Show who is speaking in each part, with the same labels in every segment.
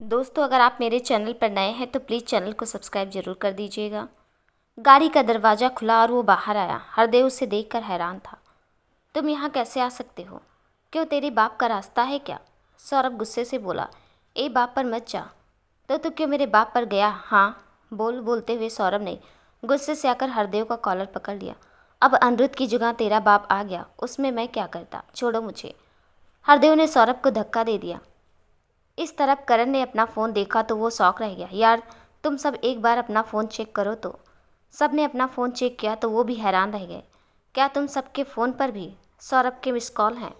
Speaker 1: दोस्तों, अगर आप मेरे चैनल पर नए हैं तो प्लीज़ चैनल को सब्सक्राइब जरूर कर दीजिएगा। गाड़ी का दरवाज़ा खुला और वो बाहर आया। हरदेव उसे देखकर हैरान था। तुम यहाँ कैसे आ सकते हो? क्यों, तेरे बाप का रास्ता है क्या? सौरभ गुस्से से बोला। ए बाप पर मत जा। तो तू क्यों मेरे बाप पर गया? हाँ, बोलते हुए सौरभ ने गुस्से से आकर हरदेव का कॉलर पकड़ लिया। अब अनिरुद्ध की जगह तेरा बाप आ गया, उसमें मैं क्या करता? छोड़ो मुझे। हरदेव ने सौरभ को धक्का दे दिया। इस तरफ करण ने अपना फ़ोन देखा तो वो शॉक रह गया। यार, तुम सब एक बार अपना फ़ोन चेक करो तो। सब ने अपना फ़ोन चेक किया तो वो भी हैरान रह गए। क्या तुम सबके फ़ोन पर भी सौरभ के मिस कॉल हैं?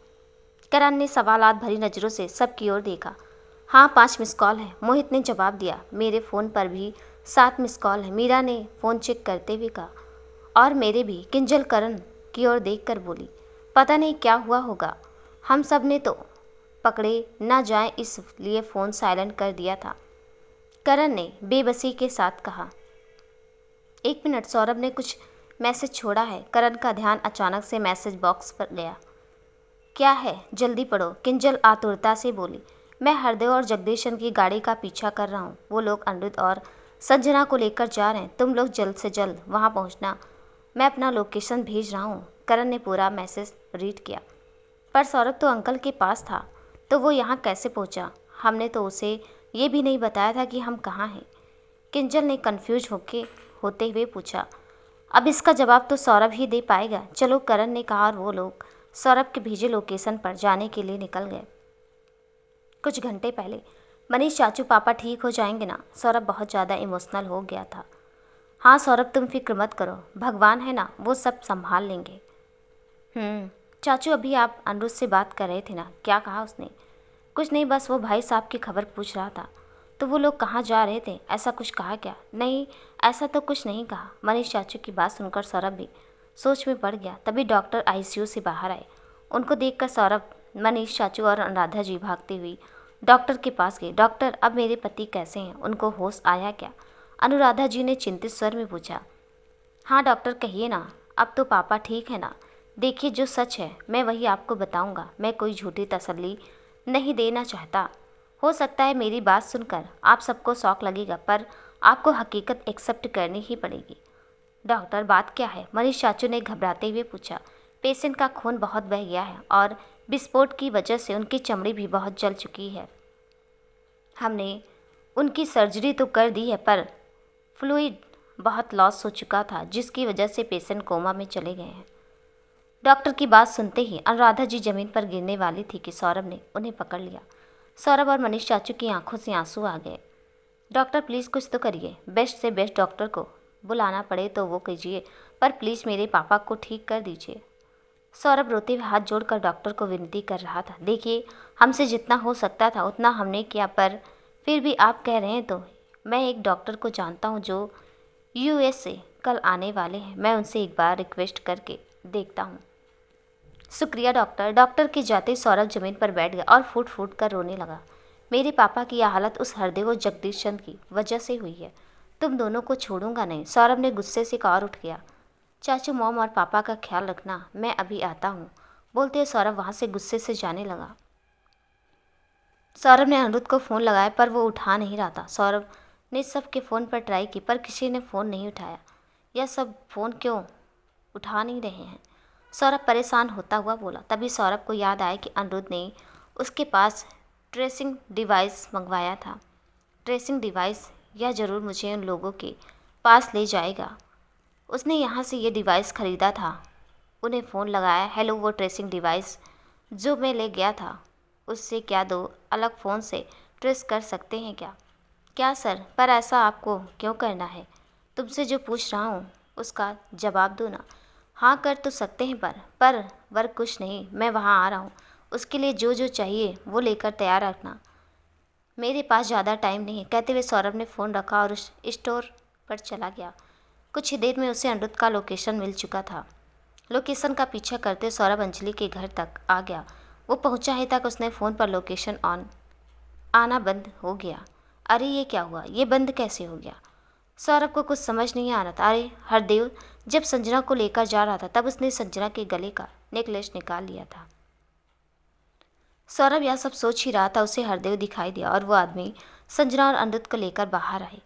Speaker 1: करण ने सवालात भरी नज़रों से सबकी ओर देखा। हाँ, 5 मिस कॉल हैं, मोहित ने जवाब दिया। मेरे फ़ोन पर भी 7 मिस कॉल हैं, मीरा ने फ़ोन चेक करते हुए कहा। और मेरे भी, किंजल करण की ओर देखकर बोली। पता नहीं क्या हुआ होगा, हम सब ने तो पकड़े ना जाए इसलिए फ़ोन साइलेंट कर दिया था, करण ने बेबसी के साथ कहा। 1 मिनट, सौरभ ने कुछ मैसेज छोड़ा है। करण का ध्यान अचानक से मैसेज बॉक्स पर गया। क्या है, जल्दी पढ़ो, किंजल आतुरता से बोली। मैं हरदेव और जगदीशन की गाड़ी का पीछा कर रहा हूँ। वो लोग अनिरुद्ध और संजना को लेकर जा रहे हैं। तुम लोग जल्द से जल्द वहाँ पहुँचना। मैं अपना लोकेशन भेज रहा हूँ। करण ने पूरा मैसेज रीड किया। पर सौरभ तो अंकल के पास था, तो वो यहाँ कैसे पहुँचा? हमने तो उसे ये भी नहीं बताया था कि हम कहाँ हैं। किंजल ने कन्फ्यूज होते हुए पूछा। अब इसका जवाब तो सौरभ ही दे पाएगा। चलो, करण ने कहा और वो लोग सौरभ के भेजे लोकेशन पर जाने के लिए निकल गए। कुछ घंटे पहले। मनीष चाचू, पापा ठीक हो जाएंगे ना? सौरभ बहुत ज़्यादा इमोशनल हो गया था। हाँ सौरभ, तुम फिक्र मत करो, भगवान है ना, वो सब संभाल लेंगे। चाचू, अभी आप अनिरुद्ध से बात कर रहे थे ना, क्या कहा उसने? कुछ नहीं, बस वो भाई साहब की खबर पूछ रहा था। तो वो लोग कहाँ जा रहे थे, ऐसा कुछ कहा क्या? नहीं, ऐसा तो कुछ नहीं कहा। मनीष चाचू की बात सुनकर सौरभ भी सोच में पड़ गया। तभी डॉक्टर आईसीयू से बाहर आए। उनको देखकर सौरभ, मनीष चाचू और अनुराधा जी भागती हुई डॉक्टर के पास गए। डॉक्टर, अब मेरे पति कैसे हैं? उनको होश आया क्या? अनुराधा जी ने चिंतित स्वर में पूछा। हाँ डॉक्टर, कहिए ना, अब तो पापा ठीक है ना? देखिए, जो सच है मैं वही आपको बताऊंगा। मैं कोई झूठी तसल्ली नहीं देना चाहता। हो सकता है मेरी बात सुनकर आप सबको शौक लगेगा, पर आपको हकीकत एक्सेप्ट करनी ही पड़ेगी। डॉक्टर, बात क्या है? मनीष चाचू ने घबराते हुए पूछा। पेशेंट का खून बहुत बह गया है और विस्फोट की वजह से उनकी चमड़ी भी बहुत जल चुकी है। हमने उनकी सर्जरी तो कर दी है, पर फ्लूइड बहुत लॉस हो चुका था, जिसकी वजह से पेशेंट कोमा में चले गए हैं। डॉक्टर की बात सुनते ही अनुराधा जी जमीन पर गिरने वाली थी कि सौरभ ने उन्हें पकड़ लिया। सौरभ और मनीष चाचू की आंखों से आंसू आ गए। डॉक्टर, प्लीज़ कुछ तो करिए। बेस्ट से बेस्ट डॉक्टर को बुलाना पड़े तो वो कीजिए, पर प्लीज़ मेरे पापा को ठीक कर दीजिए। सौरभ रोते हुए हाथ जोड़कर डॉक्टर को विनती कर रहा था। देखिए, हमसे जितना हो सकता था उतना हमने किया, पर फिर भी आप कह रहे हैं तो मैं एक डॉक्टर को जानता हूँ जो यूएस से कल आने वाले हैं। मैं उनसे एक बार रिक्वेस्ट करके देखता हूँ। शुक्रिया डॉक्टर। डॉक्टर के जाते ही सौरभ जमीन पर बैठ गया और फूट फूट कर रोने लगा। मेरे पापा की यह हालत उस हरदेव और जगदीश चंद की वजह से हुई है। तुम दोनों को छोड़ूंगा नहीं। सौरभ ने गुस्से से कहा और उठ गया। चाचू, मॉम और पापा का ख्याल रखना, मैं अभी आता हूँ। बोलते हुए सौरभ वहाँ से गुस्से से जाने लगा। सौरभ ने अनिरुद्ध को फ़ोन लगाया, पर वो उठा नहीं रहा था। सौरभ ने सबके फ़ोन पर ट्राई की, पर किसी ने फ़ोन नहीं उठाया। यह सब फ़ोन क्यों उठा नहीं रहे हैं? सौरभ परेशान होता हुआ बोला। तभी सौरभ को याद आया कि अनिरुद्ध ने उसके पास ट्रेसिंग डिवाइस मंगवाया था। ट्रेसिंग डिवाइस, यह ज़रूर मुझे उन लोगों के पास ले जाएगा। उसने यहाँ से ये डिवाइस ख़रीदा था। उन्हें फ़ोन लगाया। हेलो, वो ट्रेसिंग डिवाइस जो मैं ले गया था, उससे क्या दो अलग फ़ोन से ट्रेस कर सकते हैं क्या? क्या सर, पर ऐसा आपको क्यों करना है? तुमसे जो पूछ रहा हूँ उसका जवाब दो ना। हाँ, कर तो सकते हैं, पर वर्क कुछ नहीं। मैं वहाँ आ रहा हूँ। उसके लिए जो जो चाहिए वो लेकर तैयार रखना। मेरे पास ज़्यादा टाइम नहीं है। कहते हुए सौरभ ने फ़ोन रखा और उस स्टोर पर चला गया। कुछ ही देर में उसे अनिरुद्ध का लोकेशन मिल चुका था। लोकेशन का पीछा करते सौरभ अंजलि के घर तक आ गया। वो पहुंचा ही तक उसने फ़ोन पर लोकेशन ऑन आना बंद हो गया। अरे ये क्या हुआ? ये बंद कैसे हो गया? सौरभ को कुछ समझ नहीं आ रहा था। अरे, हरदेव जब संजना को लेकर जा रहा था तब उसने संजना के गले का नेकलेस निकाल लिया था। सौरभ यह सब सोच ही रहा था, उसे हरदेव दिखाई दिया और वो आदमी संजना और अनिरुद्ध को लेकर बाहर आए।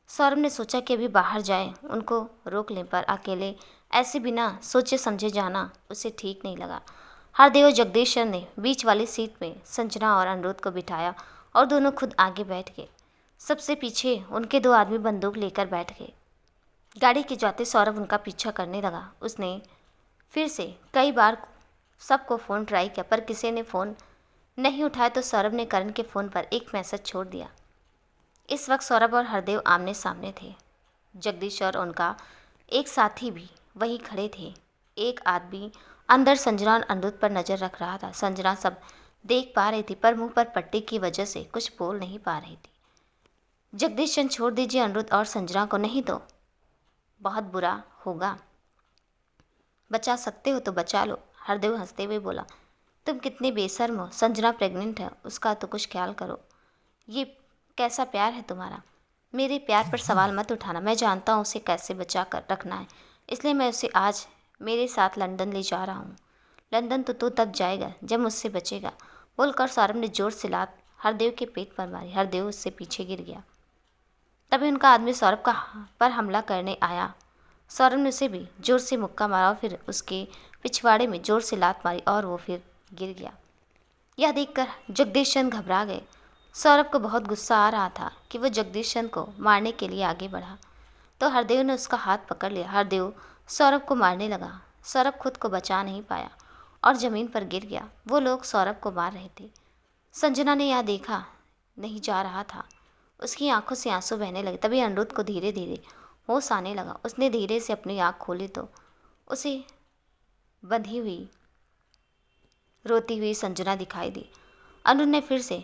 Speaker 1: सौरभ ने सोचा कि अभी बाहर जाए, उनको रोक लें, पर अकेले ऐसे बिना सोचे समझे जाना उसे ठीक नहीं लगा। हरदेव और जगदीशर ने बीच वाली सीट में संजना और अनिरुद्ध को बिठाया और दोनों खुद आगे बैठ गए। सबसे पीछे उनके दो आदमी बंदूक लेकर बैठ गए। गाड़ी के जाते सौरभ उनका पीछा करने लगा। उसने फिर से कई बार सबको फ़ोन ट्राई किया, पर किसी ने फ़ोन नहीं उठाया, तो सौरभ ने करण के फ़ोन पर एक मैसेज छोड़ दिया। इस वक्त सौरभ और हरदेव आमने सामने थे। जगदीश और उनका एक साथी भी वहीं खड़े थे। एक आदमी अंदर संजना और अनिरुद्ध पर नज़र रख रहा था। संजना सब देख पा रही थी, पर मुंह पर पट्टी की वजह से कुछ बोल नहीं पा रही थी। जगदीश चंद, छोड़ दीजिए अनिरुद्ध और संजना को, नहीं तो बहुत बुरा होगा। बचा सकते हो तो बचा लो, हरदेव हंसते हुए बोला। तुम कितने बेशर्म हो, संजना प्रेग्नेंट है, उसका तो कुछ ख्याल करो। ये कैसा प्यार है तुम्हारा? मेरे प्यार पर सवाल मत उठाना। मैं जानता हूँ उसे कैसे बचा कर रखना है, इसलिए मैं उसे आज मेरे साथ लंदन ले जा रहा हूँ। लंदन तो तू तब जाएगा जब मुझसे बचेगा, बोलकर सौरभ ने जोर से लात हरदेव के पेट पर मारी। हरदेव उससे पीछे गिर गया। तभी उनका आदमी सौरभ पर हमला करने आया। सौरभ ने उसे भी जोर से मुक्का मारा और फिर उसके पिछवाड़े में जोर से लात मारी और वो फिर गिर गया। यह देखकर जगदीश चंद घबरा गए। सौरभ को बहुत गुस्सा आ रहा था कि वो जगदीश चंद को मारने के लिए आगे बढ़ा, तो हरदेव ने उसका हाथ पकड़ लिया। हरदेव सौरभ को मारने लगा। सौरभ खुद को बचा नहीं पाया और ज़मीन पर गिर गया। वो लोग सौरभ को मार रहे थे। संजना ने यह देखा नहीं जा रहा था। उसकी आंखों से आंसू बहने लगे। तभी अनिरुद्ध को धीरे धीरे होश आने लगा। उसने धीरे से अपनी आँख खोली तो उसे बंधी हुई रोती हुई संजना दिखाई दी। अनिरुद्ध ने फिर से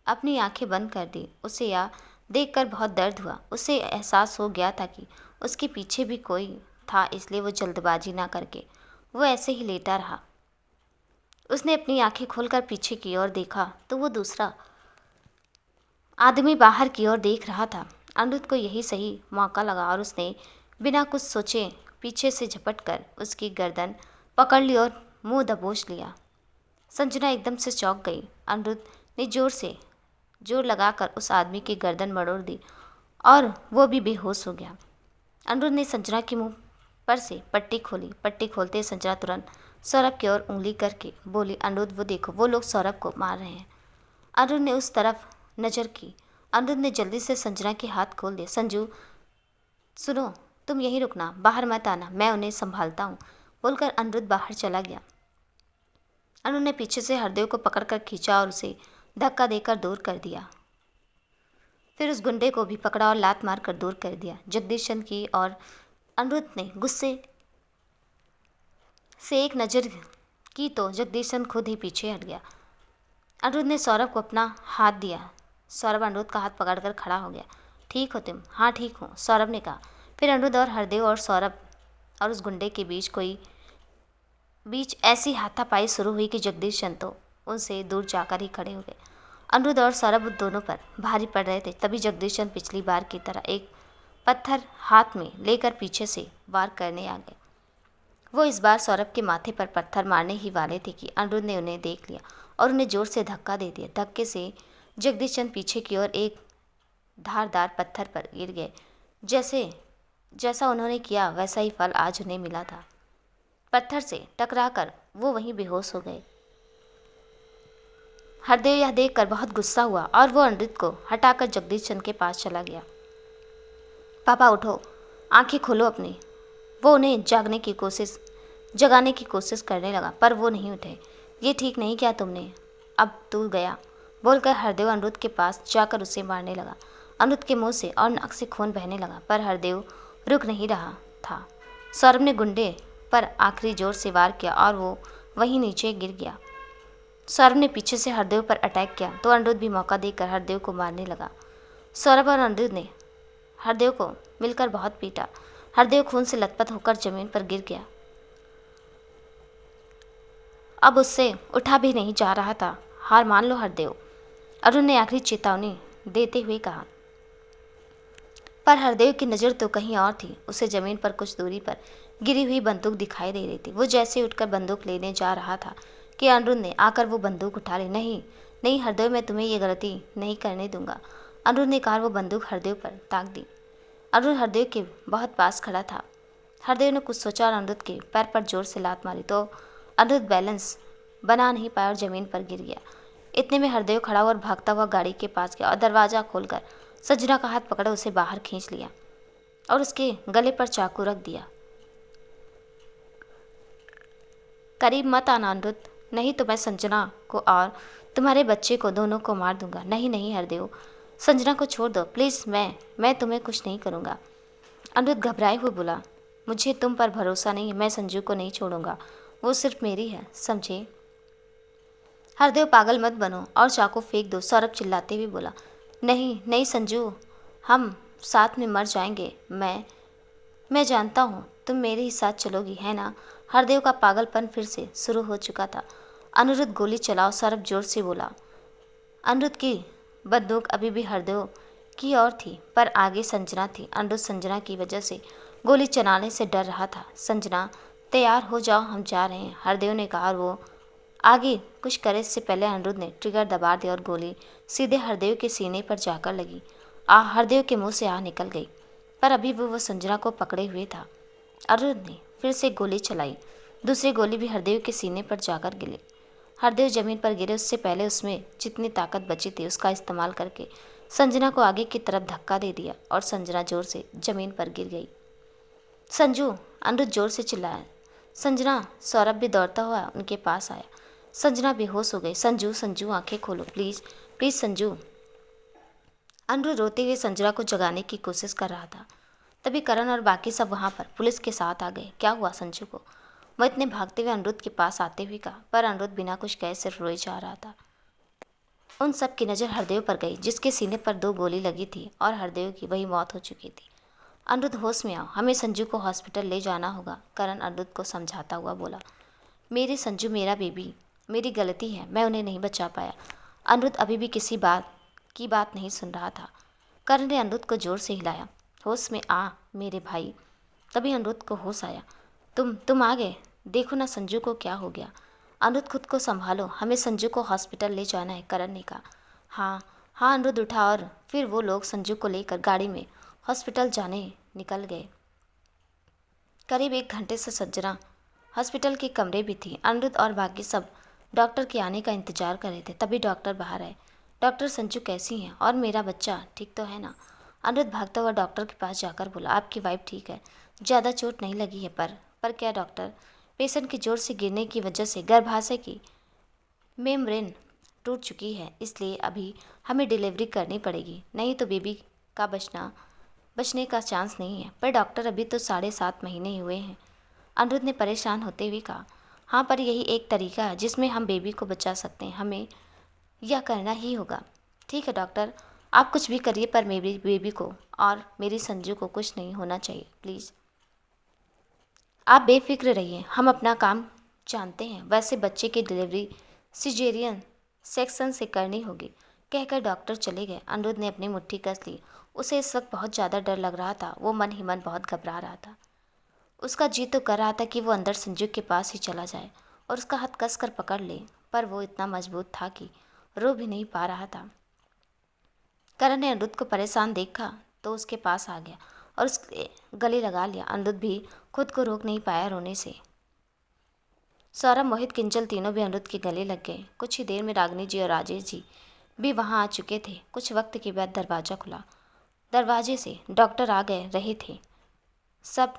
Speaker 1: अपनी आंखें बंद कर दी। उसे यह देखकर बहुत दर्द हुआ। उसे एहसास हो गया था कि उसके पीछे भी कोई था, इसलिए वो जल्दबाजी ना करके वो ऐसे ही लेटा रहा। उसने अपनी आंखें खोलकर पीछे की ओर देखा तो वो दूसरा आदमी बाहर की ओर देख रहा था। अनिरुद्ध को यही सही मौका लगा और उसने बिना कुछ सोचे पीछे से झपट कर उसकी गर्दन पकड़ ली और मुंह दबोच लिया। संजना एकदम से चौंक गई। अनिरुद्ध ने जोर लगाकर उस आदमी की गर्दन मरोड़ दी और वो भी बेहोश हो गया। अनिरुद्ध ने संजना के मुंह पर से पट्टी खोली। पट्टी खोलते संजना तुरंत सौरभ की ओर उंगली करके बोली, अनिरुद्ध वो देखो, वो लोग सौरभ को मार रहे हैं। अनिरुद्ध ने उस तरफ नज़र की। अनिरुद्ध ने जल्दी से संजना के हाथ खोल दिए। संजू सुनो, तुम यहीं रुकना, बाहर मत आना, मैं उन्हें संभालता हूँ, बोलकर अनिरुद्ध बाहर चला गया। अनिरुद्ध ने पीछे से हरदेव को पकड़कर खींचा और उसे धक्का देकर दूर कर दिया। फिर उस गुंडे को भी पकड़ा और लात मार कर दूर कर दिया। जगदीश चंद की और अनिरुद्ध ने गुस्से से एक नज़र की तो जगदीश चंद खुद ही पीछे हट गया। अनिरुद्ध ने सौरभ को अपना हाथ दिया। सौरभ अनिरुद्ध का हाथ पकड़कर खड़ा हो गया। ठीक हो तुम? हाँ ठीक हूँ, सौरभ ने कहा। फिर अनिरुद्ध और हरदेव और सौरभ और उस गुंडे के बीच ऐसी हाथापाई शुरू हुई कि जगदीश चंद तो उनसे दूर जाकर ही खड़े हो गए। अनिरुद्ध और सौरभ दोनों पर भारी पड़ रहे थे। तभी जगदीश चंद पिछली बार की तरह एक पत्थर हाथ में लेकर पीछे से वार करने आ गए। वो इस बार सौरभ के माथे पर पत्थर मारने ही वाले थे कि अनिरुद्ध ने उन्हें देख लिया और उन्हें जोर से धक्का दे दिया। धक्के से जगदीश चंद पीछे की ओर एक धारदार पत्थर पर गिर गए। जैसा उन्होंने किया वैसा ही फल आज उन्हें मिला था। पत्थर से टकराकर वो वहीं बेहोश हो गए। हरदेव यह देखकर बहुत गुस्सा हुआ और वो अनिरुद्ध को हटाकर जगदीश चंद के पास चला गया। पापा उठो, आंखें खोलो अपनी। वो उन्हें जगाने की कोशिश करने लगा, पर वो नहीं उठे। ये ठीक नहीं किया तुमने, अब तू गया, बोलकर हरदेव अनिरुद्ध के पास जाकर उसे मारने लगा। अनिरुद्ध के मुंह से और नाक से खून बहने लगा, पर हरदेव रुक नहीं रहा था। सौरभ ने गुंडे पर आखिरी जोर से वार किया और वो वहीं नीचे गिर गया। सौरभ ने पीछे से हरदेव पर अटैक किया तो अनिरुद्ध भी मौका देकर हरदेव को मारने लगा। सौरभ और अनिरुद्ध ने हरदेव को मिलकर बहुत पीटा। हरदेव खून से लथपथ होकर जमीन पर गिर गया। अब उससे उठा भी नहीं जा रहा था। हार मान लो हरदेव, अरुण ने आखिरी चेतावनी देते हुए कहा। पर हरदेव की नज़र तो कहीं और थी। उसे ज़मीन पर कुछ दूरी पर गिरी हुई बंदूक दिखाई दे रही थी। वो जैसे उठकर बंदूक लेने जा रहा था कि अनिरुद्ध ने आकर वो बंदूक उठा ली। नहीं नहीं हरदेव, मैं तुम्हें ये गलती नहीं करने दूंगा। अनिरुद्ध ने कहा। वो बंदूक हरदेव पर ताक दी। अनिरुद्ध हरदेव के बहुत पास खड़ा था। हरदेव ने कुछ सोचा और अनिरुद्ध के पैर पर जोर से लात मारी तो अनिरुद्ध बैलेंस बना नहीं पाया और जमीन पर गिर गया। इतने में हरदेव खड़ा हुआ और भागता हुआ गाड़ी के पास गया और दरवाज़ा खोलकर संजना का हाथ पकड़ उसे बाहर खींच लिया और उसके गले पर चाकू रख दिया। करीब मत आना अनिरुद्ध, नहीं तो मैं संजना को और तुम्हारे बच्चे को दोनों को मार दूंगा। नहीं नहीं हरदेव, संजना को छोड़ दो प्लीज़, मैं तुम्हें कुछ नहीं करूँगा। अनिरुद्ध घबराए हुए बोला। मुझे तुम पर भरोसा नहीं है, मैं संजू को नहीं छोड़ूंगा, वो सिर्फ मेरी है, समझे। हरदेव पागल मत बनो और चाकू फेंक दो, सौरभ चिल्लाते हुए बोला। नहीं नहीं संजू, हम साथ में मर जाएंगे। मैं जानता हूँ तुम मेरे ही साथ चलोगी, है ना। हरदेव का पागलपन फिर से शुरू हो चुका था। अनिरुद्ध गोली चलाओ, सौरभ जोर से बोला। अनिरुद्ध की बंदूक अभी भी हरदेव की ओर थी, पर आगे संजना थी। अनिरुद्ध संजना की वजह से गोली चलाने से डर रहा था। संजना तैयार हो जाओ, हम जा रहे हैं, हरदेव ने कहा और वो आगे कुछ करे इससे पहले अनिरुद्ध ने ट्रिगर दबा दिया और गोली सीधे हरदेव के सीने पर जाकर लगी। हरदेव के मुंह से निकल गई, पर अभी वो संजना को पकड़े हुए था। अनिरुद्ध ने फिर से गोली चलाई। दूसरी गोली भी हरदेव के सीने पर जाकर गिरी। हरदेव जमीन पर गिरे उससे पहले उसमें जितनी ताकत बची थी उसका इस्तेमाल करके संजना को आगे की तरफ धक्का दे दिया और संजना जोर से जमीन पर गिर गई। संजू, अनिरुद्ध जोर से चिल्लाया। संजना, सौरभ भी दौड़ता हुआ उनके पास आया। संजना बेहोश हो गई। संजू संजू आंखें खोलो प्लीज़ प्लीज़ संजू। अनिरुद्ध रोते हुए संजना को जगाने की कोशिश कर रहा था। तभी करण और बाकी सब वहाँ पर पुलिस के साथ आ गए। क्या हुआ संजू को, वह इतने भागते हुए अनिरुद्ध के पास आते हुए कहा, पर अनिरुद्ध बिना कुछ कहे सिर्फ रोए जा रहा था। उन सब की नज़र हरदेव पर गई जिसके सीने पर 2 गोली लगी थी और हरदेव की वही मौत हो चुकी थी। अनिरुद्ध होश में आओ, हमें संजू को हॉस्पिटल ले जाना होगा, करण अनिरुद्ध को समझाता हुआ बोला। मेरे संजू मेरा बेबी, मेरी गलती है, मैं उन्हें नहीं बचा पाया। अनिरुद्ध अभी भी किसी बात की बात नहीं सुन रहा था। करण ने अनिरुद्ध को जोर से हिलाया। होश में आ मेरे भाई। तभी अनिरुद्ध को होश आया। तुम आ गए, देखो ना संजू को क्या हो गया। अनिरुद्ध खुद को संभालो, हमें संजू को हॉस्पिटल ले जाना है, करण ने कहा। हाँ हाँ, अनिरुद्ध उठा और फिर वो लोग संजू को लेकर गाड़ी में हॉस्पिटल जाने निकल गए। करीब 1 घंटे से संजना हॉस्पिटल के कमरे भी थी। अनिरुद्ध और बाकी सब डॉक्टर के आने का इंतजार कर रहे थे। तभी डॉक्टर बाहर आए। डॉक्टर, संजू कैसी हैं और मेरा बच्चा ठीक तो है ना। अनिरुद्ध भागता हुआ डॉक्टर के पास जाकर बोला, आपकी वाइफ ठीक है, ज़्यादा चोट नहीं लगी है, पर क्या डॉक्टर, पेशेंट की जोर से गिरने की वजह से गर्भाशय की मेम्ब्रेन टूट चुकी है, इसलिए अभी हमें डिलीवरी करनी पड़ेगी, नहीं तो बेबी का बचने का चांस नहीं है। पर डॉक्टर, अभी तो 7.5 महीने ही हुए हैं। अनिरुद्ध ने परेशान होते हुए कहा। हाँ, पर यही एक तरीका है जिसमें हम बेबी को बचा सकते हैं, हमें यह करना ही होगा। ठीक है डॉक्टर, आप कुछ भी करिए, पर मेरी बेबी को और मेरी संजू को कुछ नहीं होना चाहिए, प्लीज़। आप बेफिक्र रहिए, हम अपना काम जानते हैं। वैसे बच्चे की डिलीवरी सिजेरियन सेक्शन से करनी होगी, कहकर डॉक्टर चले गए। अनिरुद्ध ने अपनी मुट्ठी कस ली। उसे इस वक्त बहुत ज़्यादा डर लग रहा था। वो मन ही मन बहुत घबरा रहा था। उसका जी तो कर रहा था कि वो अंदर संजू के पास ही चला जाए और उसका हाथ कस कर पकड़ ले, पर वो इतना मजबूत था कि रो भी नहीं पा रहा था। करण ने अनिरुद्ध को परेशान देखा तो उसके पास आ गया और उसके गले लगा लिया। अनिरुद्ध भी खुद को रोक नहीं पाया रोने से। सौरभ, मोहित, किंजल तीनों भी अनिरुद्ध के गले लग गए। कुछ ही देर में रागिनी जी और राजेश जी भी वहां आ चुके थे। कुछ वक्त के बाद दरवाज़ा खुला। दरवाजे से डॉक्टर आ गए रहे थे। सब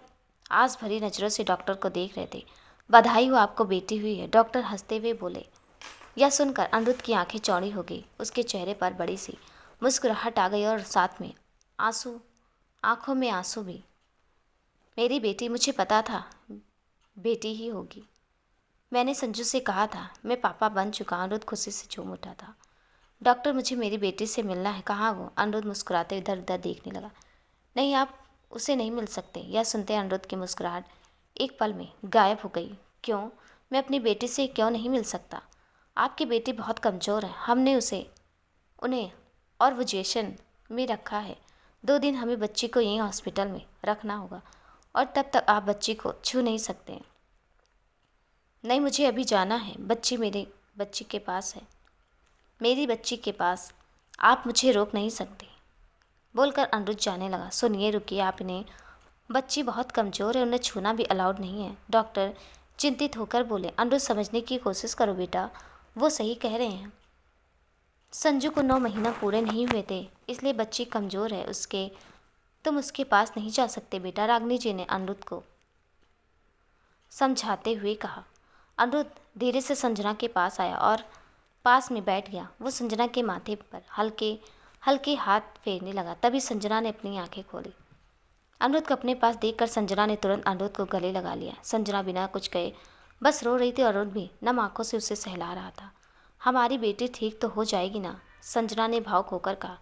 Speaker 1: आस भरी नज़रों से डॉक्टर को देख रहे थे। बधाई हो, आपको बेटी हुई है, डॉक्टर हंसते हुए बोले। यह सुनकर अनिरुद्ध की आंखें चौड़ी हो गई। उसके चेहरे पर बड़ी सी मुस्कुराहट आ गई और साथ में आंखों में आंसू भी। मेरी बेटी, मुझे पता था बेटी ही होगी। मैंने संजू से कहा था, मैं पापा बन चुका। अनिरुद्ध खुशी से झूम उठा था। डॉक्टर, मुझे मेरी बेटी से मिलना है, कहाँ वो। अनिरुद्ध मुस्कुराते इधर उधर देखने लगा। नहीं, आप उसे नहीं मिल सकते। यह सुनते अनिरुद्ध की मुस्कुराहट एक पल में गायब हो गई। क्यों, मैं अपनी बेटी से क्यों नहीं मिल सकता। आपकी बेटी बहुत कमज़ोर है, हमने उन्हें ऑब्जर्वेशन में रखा है। 2 दिन हमें बच्ची को यहीं हॉस्पिटल में रखना होगा और तब तक आप बच्ची को छू नहीं सकते। नहीं, मुझे अभी जाना है। बच्ची मेरे बच्ची के पास है, मेरी बच्ची के पास। आप मुझे रोक नहीं सकते, बोलकर अनिरुद्ध जाने लगा। सुनिए, रुकिए, आप इन्हें, बच्ची बहुत कमज़ोर है, उन्हें छूना भी अलाउड नहीं है। डॉक्टर चिंतित होकर बोले। अनिरुद्ध, समझने की कोशिश करो बेटा, वो सही कह रहे हैं। संजू को 9 महीना पूरे नहीं हुए थे, इसलिए बच्ची कमज़ोर है, तुम उसके पास नहीं जा सकते बेटा, रागिनी जी ने अनिरुद्ध को समझाते हुए कहा। अनिरुद्ध धीरे से संजना के पास आया और पास में बैठ गया। वो संजना के माथे पर हल्के हल्के हाथ फेरने लगा। तभी संजना ने अपनी आंखें खोली। अनिरुद्ध को अपने पास देखकर संजना ने तुरंत अनिरुद्ध को गले लगा लिया। संजना बिना कुछ कहे बस रो रही थी और अनिरुद्ध भी नम आंखों से उसे सहला रहा था। हमारी बेटी ठीक तो हो जाएगी ना? संजना ने भावुक होकर कहा।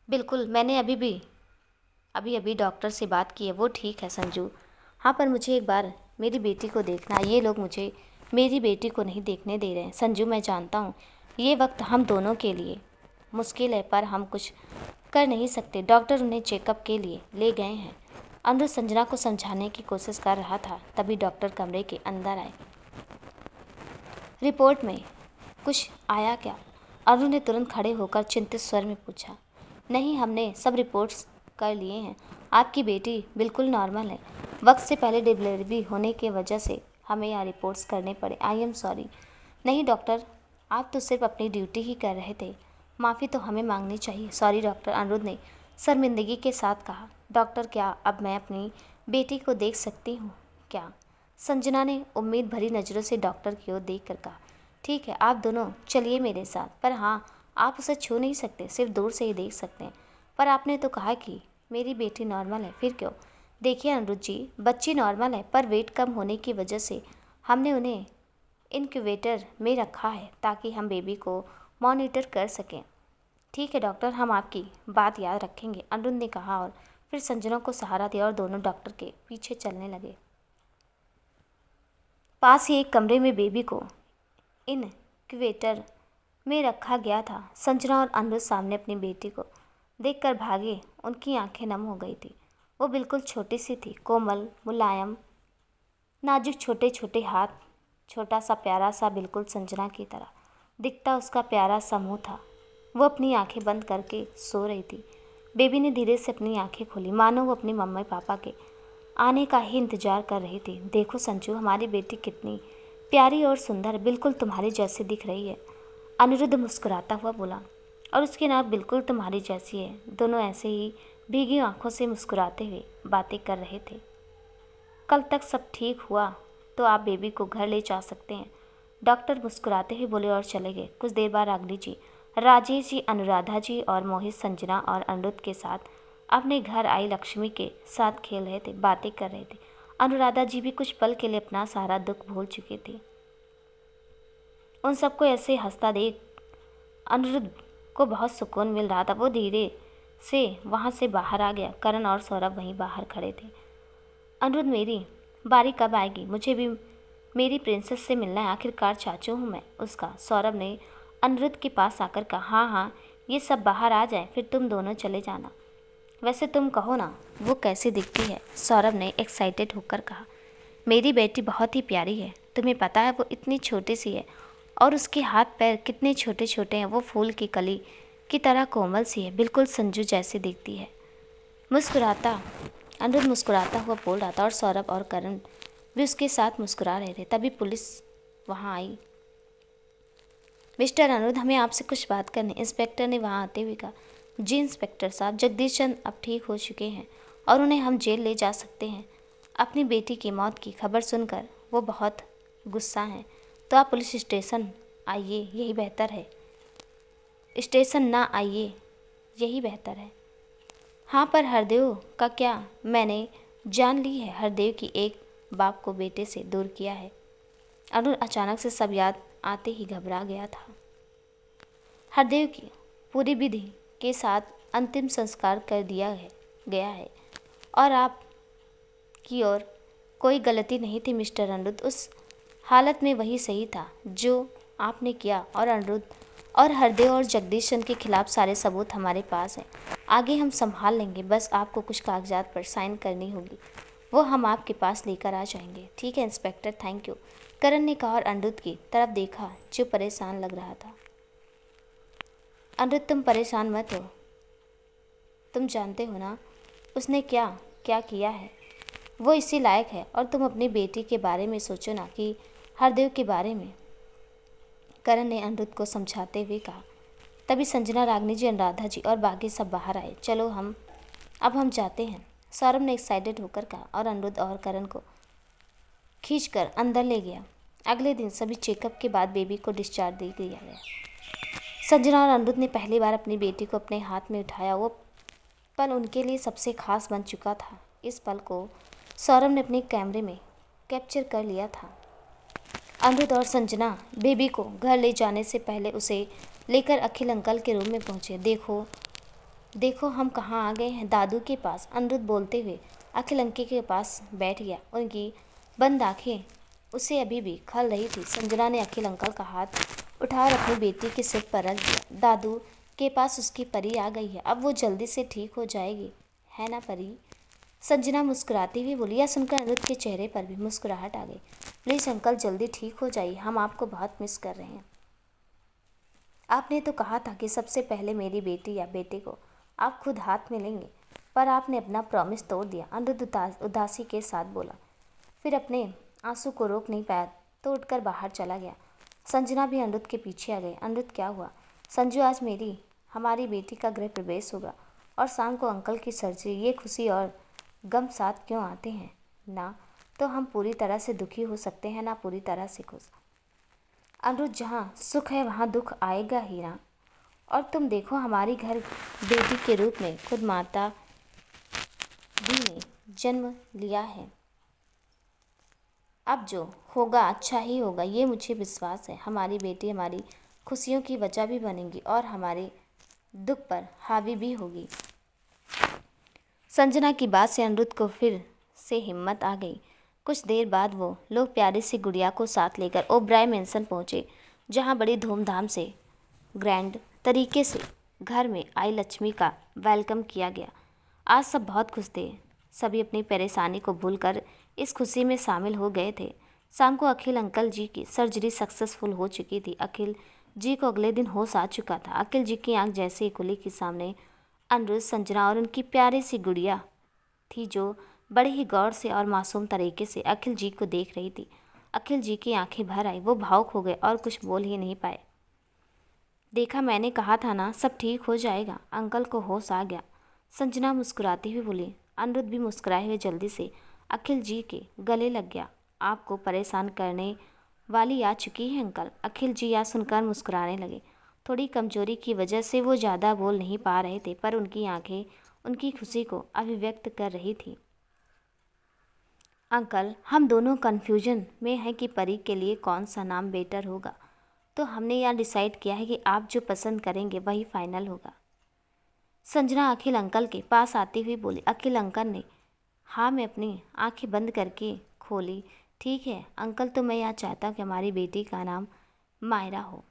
Speaker 1: बिल्कुल, मैंने अभी डॉक्टर से बात की है, वो ठीक है संजू। हाँ, पर मुझे एक बार मेरी बेटी को देखना है। ये लोग मुझे मेरी बेटी को नहीं देखने दे रहे हैं। संजू, मैं जानता हूँ ये वक्त हम दोनों के लिए मुश्किल है, पर हम कुछ कर नहीं सकते। डॉक्टर उन्हें चेकअप के लिए ले गए हैं। अनिरुद्ध संजना को समझाने की कोशिश कर रहा था, तभी डॉक्टर कमरे के अंदर आए। रिपोर्ट में कुछ आया क्या? अनिरुद्ध ने तुरंत खड़े होकर चिंतित स्वर में पूछा। नहीं, हमने सब रिपोर्ट्स कर लिए हैं। आपकी बेटी बिल्कुल नॉर्मल है। वक्त से पहले डिलीवरी होने की वजह से हमें यह रिपोर्ट्स करने पड़े। I am sorry. नहीं डॉक्टर, आप तो सिर्फ अपनी ड्यूटी ही कर रहे थे, माफ़ी तो हमें मांगनी चाहिए। सॉरी डॉक्टर, अनिरुद्ध ने शर्मिंदगी के साथ कहा। डॉक्टर, क्या अब मैं अपनी बेटी को देख सकती हूँ क्या? संजना ने उम्मीद भरी नज़रों से डॉक्टर की ओर देखकर कहा। ठीक है, आप दोनों चलिए मेरे साथ, पर हाँ, आप उसे छू नहीं सकते, सिर्फ दूर से ही देख सकते हैं। पर आपने तो कहा कि मेरी बेटी नॉर्मल है, फिर क्यों? देखिए अनिरुद्ध जी, बच्ची नॉर्मल है, पर वेट कम होने की वजह से हमने उन्हें इनक्यूबेटर में रखा है ताकि हम बेबी को मॉनिटर कर सकें। ठीक है डॉक्टर, हम आपकी बात याद रखेंगे, अनिरुद्ध ने कहा और फिर संजना को सहारा दिया और दोनों डॉक्टर के पीछे चलने लगे। पास ही एक कमरे में बेबी को इनक्यूबेटर में रखा गया था। संजना और अनिरुद्ध सामने अपनी बेटी को देखकर भागे। उनकी आंखें नम हो गई थी। वो बिल्कुल छोटी सी थी, कोमल, मुलायम, नाजुक, छोटे छोटे हाथ, छोटा सा प्यारा सा, बिल्कुल संजना की तरह दिखता उसका प्यारा सा मुँह था। वो अपनी आंखें बंद करके सो रही थी। बेबी ने धीरे से अपनी आंखें खोली, मानो वो अपनी मम्मी पापा के आने का ही इंतजार कर रही थी। देखो संजू, हमारी बेटी कितनी प्यारी और सुंदर, बिल्कुल तुम्हारी जैसी दिख रही है, अनिरुद्ध मुस्कुराता हुआ बोला। और उसकी नाक बिल्कुल तुम्हारी जैसी है। दोनों ऐसे ही भीगी आंखों से मुस्कुराते हुए बातें कर रहे थे। कल तक सब ठीक हुआ तो आप बेबी को घर ले जा सकते हैं, डॉक्टर मुस्कुराते हुए बोले और चले गए। कुछ देर बाद रागिनी जी, राजेश जी, अनुराधा जी और मोहित संजना और अनिरुद्ध के साथ अपने घर आई लक्ष्मी के साथ खेल रहे थे, बातें कर रहे थे। अनुराधा जी भी कुछ पल के लिए अपना सारा दुख भूल चुकी थी। उन सबको ऐसे हंसता देख अनिरुद्ध को बहुत सुकून मिल रहा था। वो धीरे से वहाँ से बाहर आ गया। करण और सौरभ वहीं बाहर खड़े थे। अनिरुद्ध, मेरी बारी कब आएगी? मुझे भी मेरी प्रिंसेस से मिलना है, आखिरकार चाचू हूँ मैं उसका। सौरभ ने अनिरुद्ध के पास आकर कहा। हाँ हाँ, ये सब बाहर आ जाए, फिर तुम दोनों चले जाना। वैसे तुम कहो ना, वो कैसी दिखती है? सौरभ ने एक्साइटेड होकर कहा। मेरी बेटी बहुत ही प्यारी है, तुम्हें पता है वो इतनी छोटी सी है और उसके हाथ पैर कितने छोटे छोटे हैं। वो फूल की कली की तरह कोमल सी है, बिल्कुल संजू जैसी दिखती है। अनिरुद्ध मुस्कुराता हुआ बोल रहा था और सौरभ और करण भी उसके साथ मुस्कुरा रहे थे। तभी पुलिस वहाँ आई। मिस्टर अनिरुद्ध, हमें आपसे कुछ बात करनी। इंस्पेक्टर ने वहाँ आते हुए कहा। जी इंस्पेक्टर साहब, जगदीश चंद अब ठीक हो चुके हैं और उन्हें हम जेल ले जा सकते हैं। अपनी बेटी की मौत की खबर सुनकर वो बहुत गुस्सा हैं, तो आप पुलिस स्टेशन आइए, यही बेहतर है। स्टेशन ना आइए, यही बेहतर है। हाँ, पर हरदेव का क्या? मैंने जान ली है, हरदेव की एक बाप को बेटे से दूर किया है। अनिरुद्ध अचानक से सब याद आते ही घबरा गया था। हरदेव की पूरी विधि के साथ अंतिम संस्कार कर दिया गया है और आप की ओर कोई गलती नहीं थी मिस्टर अनिरुद्ध। उस हालत में वही सही था जो आपने किया। और अनिरुद्ध और हरदेव और जगदीश चंद के खिलाफ सारे सबूत हमारे पास हैं, आगे हम संभाल लेंगे। बस आपको कुछ कागजात पर साइन करनी होगी, वो हम आपके पास लेकर आ जाएंगे। ठीक है इंस्पेक्टर, थैंक यू, करण ने कहा और अनिरुद्ध की तरफ देखा जो परेशान लग रहा था। अनिरुद्ध, तुम परेशान मत हो, तुम जानते हो ना उसने क्या क्या किया है। वो इसी लायक है, और तुम अपनी बेटी के बारे में सोचो ना कि हरदेव के बारे में, करण ने अनिरुद्ध को समझाते हुए कहा। तभी संजना, रागिनी जी, अनुराधा जी और बाकी सब बाहर आए। चलो अब हम जाते हैं, सौरभ ने एक्साइटेड होकर कहा और अनिरुद्ध और करण को खींचकर अंदर ले गया। अगले दिन सभी चेकअप के बाद बेबी को डिस्चार्ज दे दिया गया। संजना और अनिरुद्ध ने पहली बार अपनी बेटी को अपने हाथ में उठाया। वो पल उनके लिए सबसे खास बन चुका था। इस पल को सौरभ ने अपने कैमरे में कैप्चर कर लिया था। अनिरुद्ध और संजना बेबी को घर ले जाने से पहले उसे लेकर अखिल अंकल के रूम में पहुंचे। देखो देखो हम कहाँ आ गए हैं, दादू के पास, अनिरुद्ध बोलते हुए अखिल अंकल के पास बैठ गया। उनकी बंद आंखें उसे अभी भी खल रही थी। संजना ने अखिल अंकल का हाथ उठाकर अपनी बेटी के सिर पर रख दिया। दादू के पास उसकी परी आ गई है, अब वो जल्दी से ठीक हो जाएगी, है ना परी? संजना मुस्कुराती हुई बोली। यह सुनकर अनिरुद्ध के चेहरे पर भी मुस्कुराहट आ गई। प्लीज़ अंकल जल्दी ठीक हो जाइए, हम आपको बहुत मिस कर रहे हैं। आपने तो कहा था कि सबसे पहले मेरी बेटी या बेटे को आप खुद हाथ में लेंगे, पर आपने अपना प्रॉमिस तोड़ दिया, अनिरुद्ध उदासी के साथ बोला। फिर अपने आंसू को रोक नहीं पाया तो उठकर बाहर चला गया। संजना भी अनिरुद्ध के पीछे आ गई। अनिरुद्ध, क्या हुआ? संजू, आज हमारी बेटी का गृह प्रवेश होगा और शाम को अंकल की सर्जरी। ये खुशी और गम साथ क्यों आते हैं? ना तो हम पूरी तरह से दुखी हो सकते हैं, ना पूरी तरह से खुश। अनिरुद्ध, जहाँ सुख है वहाँ दुख आएगा ही ना। और तुम देखो, हमारी घर बेटी के रूप में खुद माता दी ने जन्म लिया है। अब जो होगा अच्छा ही होगा, ये मुझे विश्वास है। हमारी बेटी हमारी खुशियों की वजह भी बनेगी और हमारे दुख पर हावी भी होगी। संजना की बात से अनिरुद्ध को फिर से हिम्मत आ गई। कुछ देर बाद वो लोग प्यारी सी गुड़िया को साथ लेकर ओबराय मेंशन पहुँचे, जहाँ बड़ी धूमधाम से ग्रैंड तरीके से घर में आई लक्ष्मी का वेलकम किया गया। आज सब बहुत खुश थे। सभी अपनी परेशानी को भूलकर इस खुशी में शामिल हो गए थे। शाम को अखिल अंकल जी की सर्जरी सक्सेसफुल हो चुकी थी। अखिल जी को अगले दिन होश आ चुका था। अखिल जी की आंख जैसे ही खुली कि सामने अनिरुद्ध, संजना और उनकी प्यारी सी गुड़िया थी, जो बड़े ही गौर से और मासूम तरीके से अखिल जी को देख रही थी। अखिल जी की आंखें भर आई, वो भावुक हो गए और कुछ बोल ही नहीं पाए। देखा, मैंने कहा था ना, सब ठीक हो जाएगा। अंकल को होश आ गया, संजना मुस्कुराती हुई बोली। अनिरुद्ध भी मुस्कुराए हुए जल्दी से अखिल जी के गले लग गया। आपको परेशान करने वाली आ चुकी है अंकल। अखिल जी यह सुनकर मुस्कुराने लगे। थोड़ी कमजोरी की वजह से वो ज़्यादा बोल नहीं पा रहे थे, पर उनकी आंखें उनकी खुशी को अभिव्यक्त कर रही थी। अंकल, हम दोनों कन्फ्यूजन में हैं कि परी के लिए कौन सा नाम बेटर होगा, तो हमने यहाँ डिसाइड किया है कि आप जो पसंद करेंगे वही फाइनल होगा। संजना अखिल अंकल के पास आती हुई बोली। अखिल अंकल ने हाँ में अपनी आंखें बंद करके खोली। ठीक है अंकल, तो मैं यह चाहता हूँ कि हमारी बेटी का नाम मायरा हो,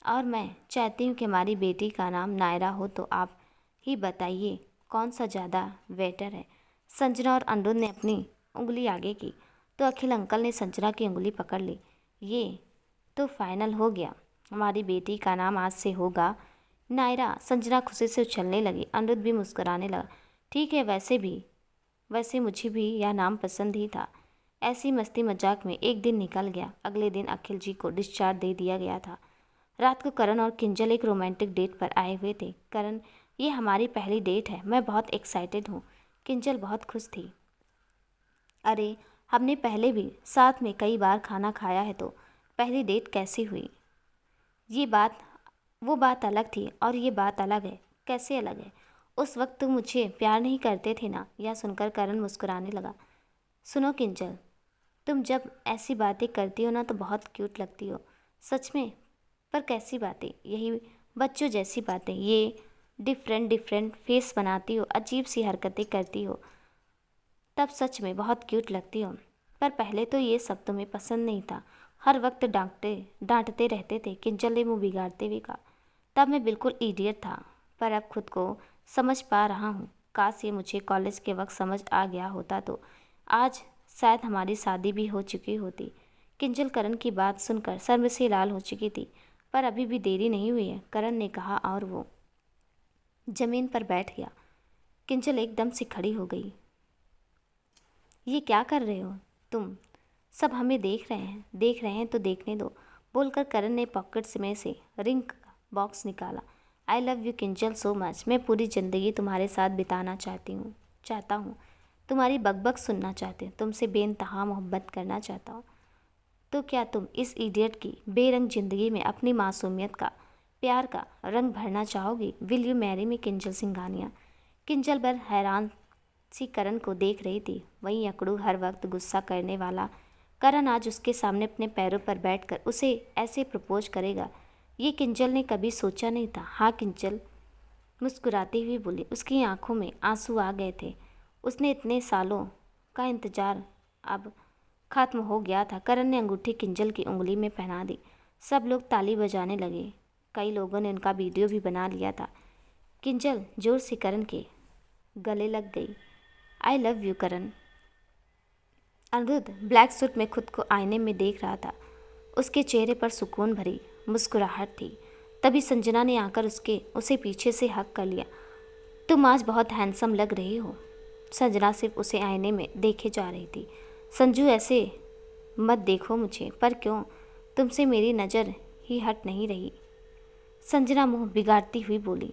Speaker 1: और मैं चाहती हूँ कि हमारी बेटी का नाम नायरा हो। तो आप ही बताइए कौन सा ज़्यादा बेटर है। संजना और अनिरुद्ध ने अपनी उंगली आगे की तो अखिल अंकल ने संजना की उंगली पकड़ ली। ये तो फाइनल हो गया, हमारी बेटी का नाम आज से होगा नायरा। संजना खुशी से उछलने लगी। अनिरुद्ध भी मुस्कुराने लगा। ठीक है, वैसे मुझे भी यह नाम पसंद ही था। ऐसी मस्ती मजाक में एक दिन निकल गया। अगले दिन अखिल जी को डिस्चार्ज दे दिया गया था। रात को करण और किंजल एक रोमांटिक डेट पर आए हुए थे। करण, ये हमारी पहली डेट है, मैं बहुत एक्साइटेड हूँ। किंजल बहुत खुश थी। अरे, हमने पहले भी साथ में कई बार खाना खाया है, तो पहली डेट कैसी हुई? वो बात अलग थी और ये बात अलग है। कैसे अलग है? उस वक्त तुम मुझे प्यार नहीं करते थे ना? यह सुनकर करण मुस्कुराने लगा। सुनो किंजल, तुम जब ऐसी बातें करती हो ना तो बहुत क्यूट लगती हो, सच में। पर कैसी बातें? यही बच्चों जैसी बातें। ये डिफरेंट फेस बनाती हो, अजीब सी हरकतें करती हो, तब सच में बहुत क्यूट लगती हो। पर पहले तो ये सब तुम्हें पसंद नहीं था, हर वक्त डांटते रहते थे। किंजल ने मुँह बिगाड़ते हुए कहा। तब मैं बिल्कुल इडियट था, पर अब खुद को समझ पा रहा हूँ। काश ये मुझे कॉलेज के वक्त समझ आ गया होता तो आज शायद हमारी शादी भी हो चुकी होती। किंजल करण की बात सुनकर शर्म से लाल हो चुकी थी। पर अभी भी देरी नहीं हुई है, करण ने कहा और वो जमीन पर बैठ गया। किंजल एकदम से खड़ी हो गई। ये क्या कर रहे हो तुम? सब हमें देख रहे हैं तो देखने दो, बोलकर करण ने पॉकेट में से रिंग बॉक्स निकाला। आई love you Kinjal so much. मैं पूरी ज़िंदगी तुम्हारे साथ बिताना चाहता हूँ। तुम्हारी बकबक सुनना चाहती हूँ, तुमसे बेइंतहा मोहब्बत करना चाहता हूँ। तो क्या तुम इस इडियट की बेरंग ज़िंदगी में अपनी मासूमियत का, प्यार का रंग भरना चाहोगी? Will you marry me Kinjal Singhania. Kinjal भर हैरान सी करण को देख रही थी। वहीं अकड़ू हर वक्त गुस्सा करने वाला करण आज उसके सामने अपने पैरों पर बैठकर उसे ऐसे प्रपोज करेगा, ये किंजल ने कभी सोचा नहीं था। हाँ, किंजल मुस्कुराती हुई बोली। उसकी आंखों में आंसू आ गए थे। उसने इतने सालों का इंतजार अब खत्म हो गया था। करण ने अंगूठी किंजल की उंगली में पहना दी। सब लोग ताली बजाने लगे। कई लोगों ने उनका वीडियो भी बना लिया था। किंजल जोर से करण के गले लग गई। I love you Karan. Aniruddh black suit में खुद को आईने में देख रहा था। उसके चेहरे पर सुकून भरी मुस्कुराहट थी। तभी संजना ने आकर उसे पीछे से हक कर लिया। तुम आज बहुत हैंडसम लग रही हो। संजना सिर्फ उसे आईने में देखे जा रही थी। संजू, ऐसे मत देखो मुझे। पर क्यों? तुमसे मेरी नज़र ही हट नहीं रही। संजना मुंह बिगाड़ती हुई बोली।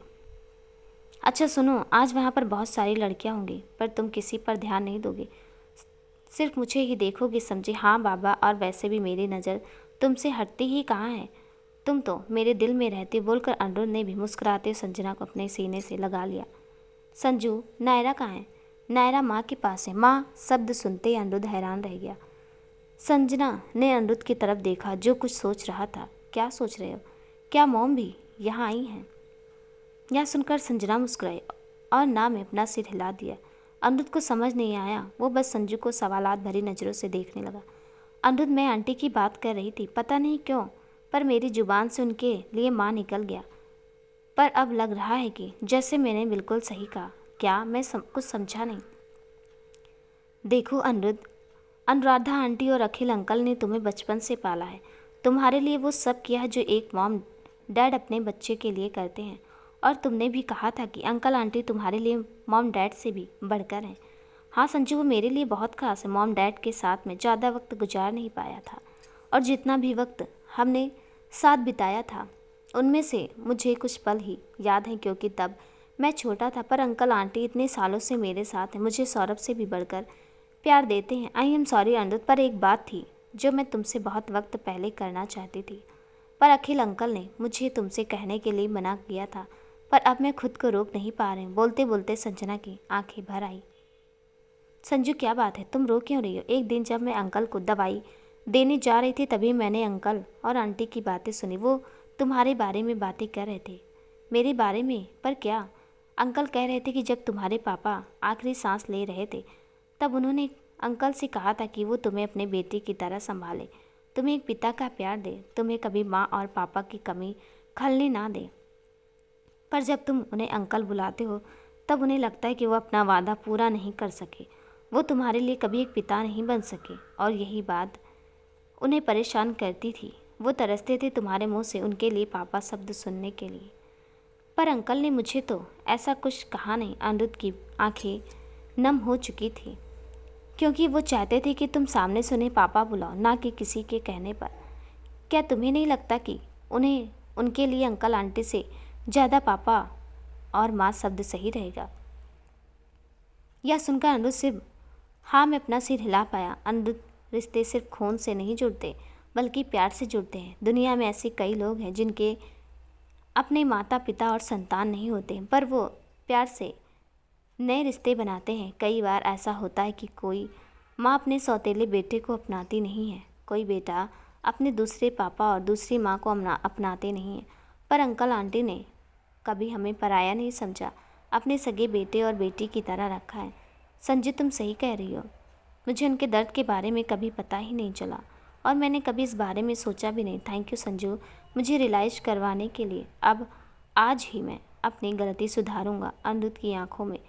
Speaker 1: अच्छा सुनो, आज वहाँ पर बहुत सारी लड़कियाँ होंगी, पर तुम किसी पर ध्यान नहीं दोगे, सिर्फ मुझे ही देखोगे, समझे? हाँ बाबा, और वैसे भी मेरी नज़र तुमसे हटती ही कहाँ है, तुम तो मेरे दिल में रहती, बोलकर अनिरुद्ध ने भी मुस्कुराते हुए संजना को अपने सीने से लगा लिया। संजू, नायरा कहाँ है? नायरा माँ के पास है। माँ शब्द सुनते ही अनिरुद्ध हैरान रह गया। संजना ने अनिरुद्ध की तरफ देखा, जो कुछ सोच रहा था। क्या सोच रहे हो? क्या मॉम भी यहाँ आई हैं? यह सुनकर संजना मुस्कुराई और ना में अपना सिर हिला दिया। अनिरुद्ध को समझ नहीं आया। वो बस संजू को सवालात भरी नज़रों से देखने लगा। अनिरुद्ध, मैं आंटी की बात कर रही थी, पता नहीं क्यों, पर मेरी जुबान से उनके लिए माँ निकल गया। पर अब लग रहा है कि जैसे मैंने बिल्कुल सही कहा। क्या? मैं कुछ समझा नहीं। देखो अनिरुद्ध, अनुराधा आंटी और अखिल अंकल ने तुम्हें बचपन से पाला है। तुम्हारे लिए वो सब किया है जो एक मॉम डैड अपने बच्चे के लिए करते हैं। और तुमने भी कहा था कि अंकल आंटी तुम्हारे लिए मॉम डैड से भी बढ़कर हैं। हाँ संजू, वो मेरे लिए बहुत खास है। मॉम डैड के साथ में ज़्यादा वक्त गुजार नहीं पाया था, और जितना भी वक्त हमने साथ बिताया था उनमें से मुझे कुछ पल ही याद हैं, क्योंकि तब मैं छोटा था। पर अंकल आंटी इतने सालों से मेरे साथ हैं, मुझे सौरभ से भी बढ़कर प्यार देते हैं। आई एम सॉरी अनिरुद्ध, पर एक बात थी जो मैं तुमसे बहुत वक्त पहले करना चाहती थी, पर अखिल अंकल ने मुझे तुमसे कहने के लिए मना किया था, पर अब मैं खुद को रोक नहीं पा रही। बोलते बोलते संजना की आंखें भर आई। संजू, क्या बात है? तुम रो क्यों रही हो? एक दिन जब मैं अंकल को दवाई देने जा रही थी, तभी मैंने अंकल और आंटी की बातें सुनी। वो तुम्हारे बारे में बातें कर रहे थे। मेरे बारे में? पर क्या? अंकल कह रहे थे कि जब तुम्हारे पापा आखिरी सांस ले रहे थे, तब उन्होंने अंकल से कहा था कि वो तुम्हें अपने बेटे की तरह संभाले, तुम्हें एक पिता का प्यार दे, तुम्हें कभी माँ और पापा की कमी खलने ना दे। पर जब तुम उन्हें अंकल बुलाते हो, तब उन्हें लगता है कि वो अपना वादा पूरा नहीं कर सके, वो तुम्हारे लिए कभी एक पिता नहीं बन सके। और यही बात उन्हें परेशान करती थी। वो तरसते थे तुम्हारे मुंह से उनके लिए पापा शब्द सुनने के लिए। पर अंकल ने मुझे तो ऐसा कुछ कहा नहीं। अनिरुद्ध की आंखें नम हो चुकी थी, क्योंकि वो चाहते थे कि तुम सामने से उन्हें पापा बुलाओ, ना कि किसी के कहने पर। क्या तुम्हें नहीं लगता कि उन्हें उनके लिए अंकल आंटी से ज़्यादा पापा और माँ शब्द सही रहेगा? यह सुनकर अनिरुद्ध सिर्फ हाँ में अपना सिर हिला पाया। अनिरुद्ध, रिश्ते सिर्फ खून से नहीं जुड़ते, बल्कि प्यार से जुड़ते हैं। दुनिया में ऐसे कई लोग हैं जिनके अपने माता पिता और संतान नहीं होते, पर वो प्यार से नए रिश्ते बनाते हैं। कई बार ऐसा होता है कि कोई माँ अपने सौतेले बेटे को अपनाती नहीं है, कोई बेटा अपने दूसरे पापा और दूसरी माँ को अपनाते नहीं हैं। पर अंकल आंटी ने कभी हमें पराया नहीं समझा, अपने सगे बेटे और बेटी की तरह रखा है। संजू, तुम सही कह रही हो। मुझे उनके दर्द के बारे में कभी पता ही नहीं चला, और मैंने कभी इस बारे में सोचा भी नहीं। थैंक यू संजू, मुझे रियलाइज़ करवाने के लिए। अब आज ही मैं अपनी गलती सुधारूंगा। अनिरुद्ध की आंखों में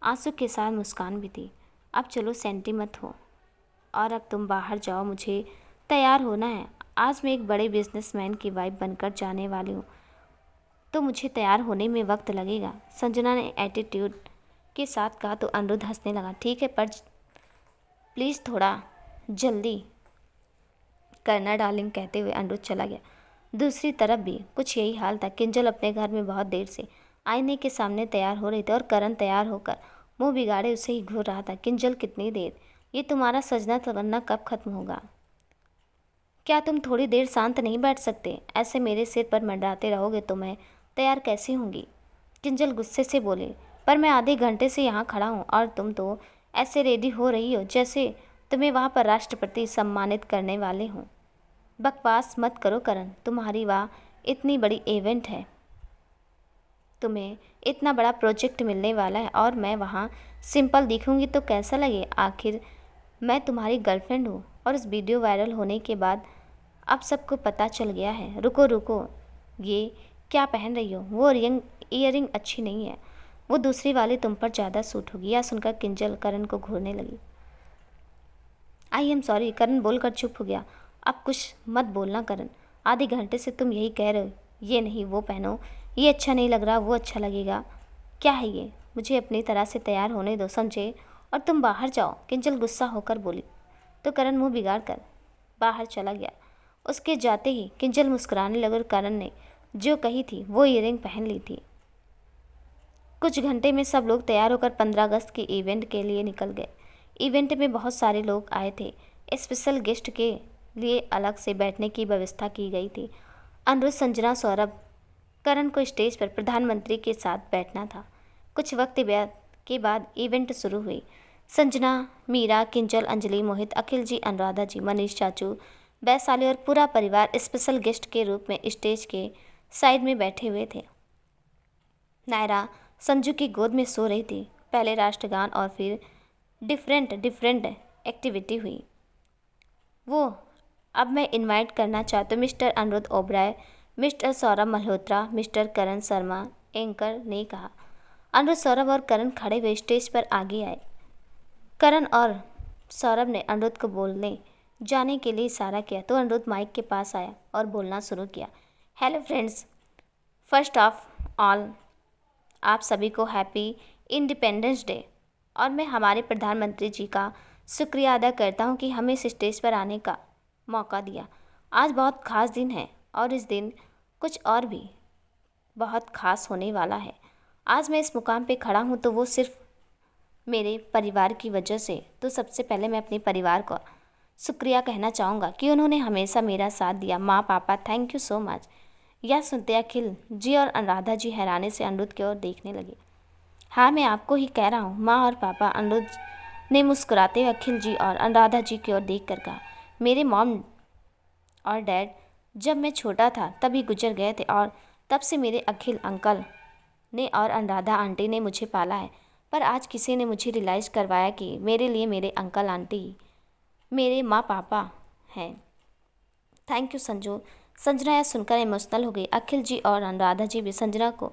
Speaker 1: आंसू के साथ मुस्कान भी थी। अब चलो सेंटी मत हो और अब तुम बाहर जाओ, मुझे तैयार होना है। आज मैं एक बड़े बिजनेसमैन की वाइफ बनकर जाने वाली हूँ, तो मुझे तैयार होने में वक्त लगेगा, संजना ने एटीट्यूड के साथ कहा। तो अनिरुद्ध हंसने लगा। ठीक है, पर प्लीज़ थोड़ा जल्दी करना डार्लिंग, कहते हुए अनिरुद्ध चला गया। दूसरी तरफ भी कुछ यही हाल था। किंजल अपने घर में बहुत देर से आईने के सामने तैयार हो रही थी और करण तैयार होकर मुंह बिगाड़े उसे ही घूर रहा था। किंजल, कितनी देर, ये तुम्हारा सजना तवन्ना कब खत्म होगा? क्या तुम थोड़ी देर शांत नहीं बैठ सकते? ऐसे मेरे सिर पर मंडराते रहोगे तो मैं तैयार कैसी होंगी? किंजल गुस्से से बोली। पर मैं आधे घंटे से यहाँ खड़ा हूँ और तुम तो ऐसे रेडी हो रही हो जैसे तुम्हें वहाँ पर राष्ट्रपति सम्मानित करने वाले हों। बकवास मत करो करण, तुम्हारी वहाँ इतनी बड़ी इवेंट है, तुम्हें इतना बड़ा प्रोजेक्ट मिलने वाला है और मैं वहाँ सिंपल दिखूँगी तो कैसा लगे? आखिर मैं तुम्हारी गर्लफ्रेंड हूँ और इस वीडियो वायरल होने के बाद अब सबको पता चल गया है। रुको रुको, ये क्या पहन रही हो? वो ईयरिंग अच्छी नहीं है, वो दूसरी वाली तुम पर ज़्यादा सूट होगी। यह सुनकर किंजल करण को घूरने लगी। आई एम सॉरी, करण बोलकर चुप हो गया। अब कुछ मत बोलना करण, आधे घंटे से तुम यही कह रहे हो, ये नहीं वो पहनो, ये अच्छा नहीं लग रहा, वो अच्छा लगेगा। क्या है ये? मुझे अपनी तरह से तैयार होने दो, समझे? और तुम बाहर जाओ, किंजल गुस्सा होकर बोली। तो करण मुंह बिगाड़ कर बाहर चला गया। उसके जाते ही किंजल मुस्कुराने लगी और करण ने जो कही थी वो ईयरिंग पहन ली थी। कुछ घंटे में सब लोग तैयार होकर 15 अगस्त के इवेंट के लिए निकल गए। इवेंट में बहुत सारे लोग आए थे। स्पेशल गेस्ट के लिए अलग से बैठने की व्यवस्था की गई थी। अनिरुद्ध, संजना, सौरभ, करण को स्टेज पर प्रधानमंत्री के साथ बैठना था। कुछ वक्त के बाद इवेंट शुरू हुई। संजना, मीरा, किंजल, अंजलि, मोहित, अखिल जी, अनुराधा जी, मनीष चाचू, वैशाली और पूरा परिवार स्पेशल गेस्ट के रूप में स्टेज के साइड में बैठे हुए थे। नायरा संजू की गोद में सो रही थी। पहले राष्ट्रगान और फिर डिफरेंट एक्टिविटी हुई। वो अब मैं इनवाइट करना चाहता हूँ mister Aniruddh Oberoi, mister Saurabh Malhotra, mister Karan Sharma, anchor ने कहा। अनिरुद्ध, सौरभ और करण खड़े हुए स्टेज पर आगे आए। करण और सौरभ ने अनिरुद्ध को बोलने जाने के लिए इशारा किया तो अनिरुद्ध माइक के पास आया और बोलना शुरू किया। Hello friends, first of all आप सभी को हैप्पी इंडिपेंडेंस डे। और मैं हमारे प्रधानमंत्री जी का शुक्रिया अदा करता हूँ कि हमें इस स्टेज पर आने का मौका दिया। आज बहुत ख़ास दिन है और इस दिन कुछ और भी बहुत ख़ास होने वाला है। आज मैं इस मुकाम पे खड़ा हूँ तो वो सिर्फ मेरे परिवार की वजह से। तो सबसे पहले मैं अपने परिवार को शुक्रिया कहना चाहूँगा कि उन्होंने हमेशा मेरा साथ दिया। माँ, पापा, थैंक यू सो मच। यह सुनते अखिल जी और अनुराधा जी हैरानी से अनिरुद्ध की ओर देखने लगे। हाँ, मैं आपको ही कह रहा हूँ, माँ और पापा, अनिरुद्ध ने मुस्कुराते हुए अखिल जी और अनुराधा जी की ओर देखकर कहा। मेरे मॉम और डैड जब मैं छोटा था तभी गुजर गए थे और तब से मेरे अखिल अंकल ने और अनुराधा आंटी ने मुझे पाला है। पर आज किसी ने मुझे रियलाइज़ करवाया कि मेरे लिए मेरे अंकल आंटी मेरे माँ पापा हैं। Thank you Sanju. संजना यह सुनकर इमोशनल हो गई। अखिल जी और अनुराधा जी भी संजना को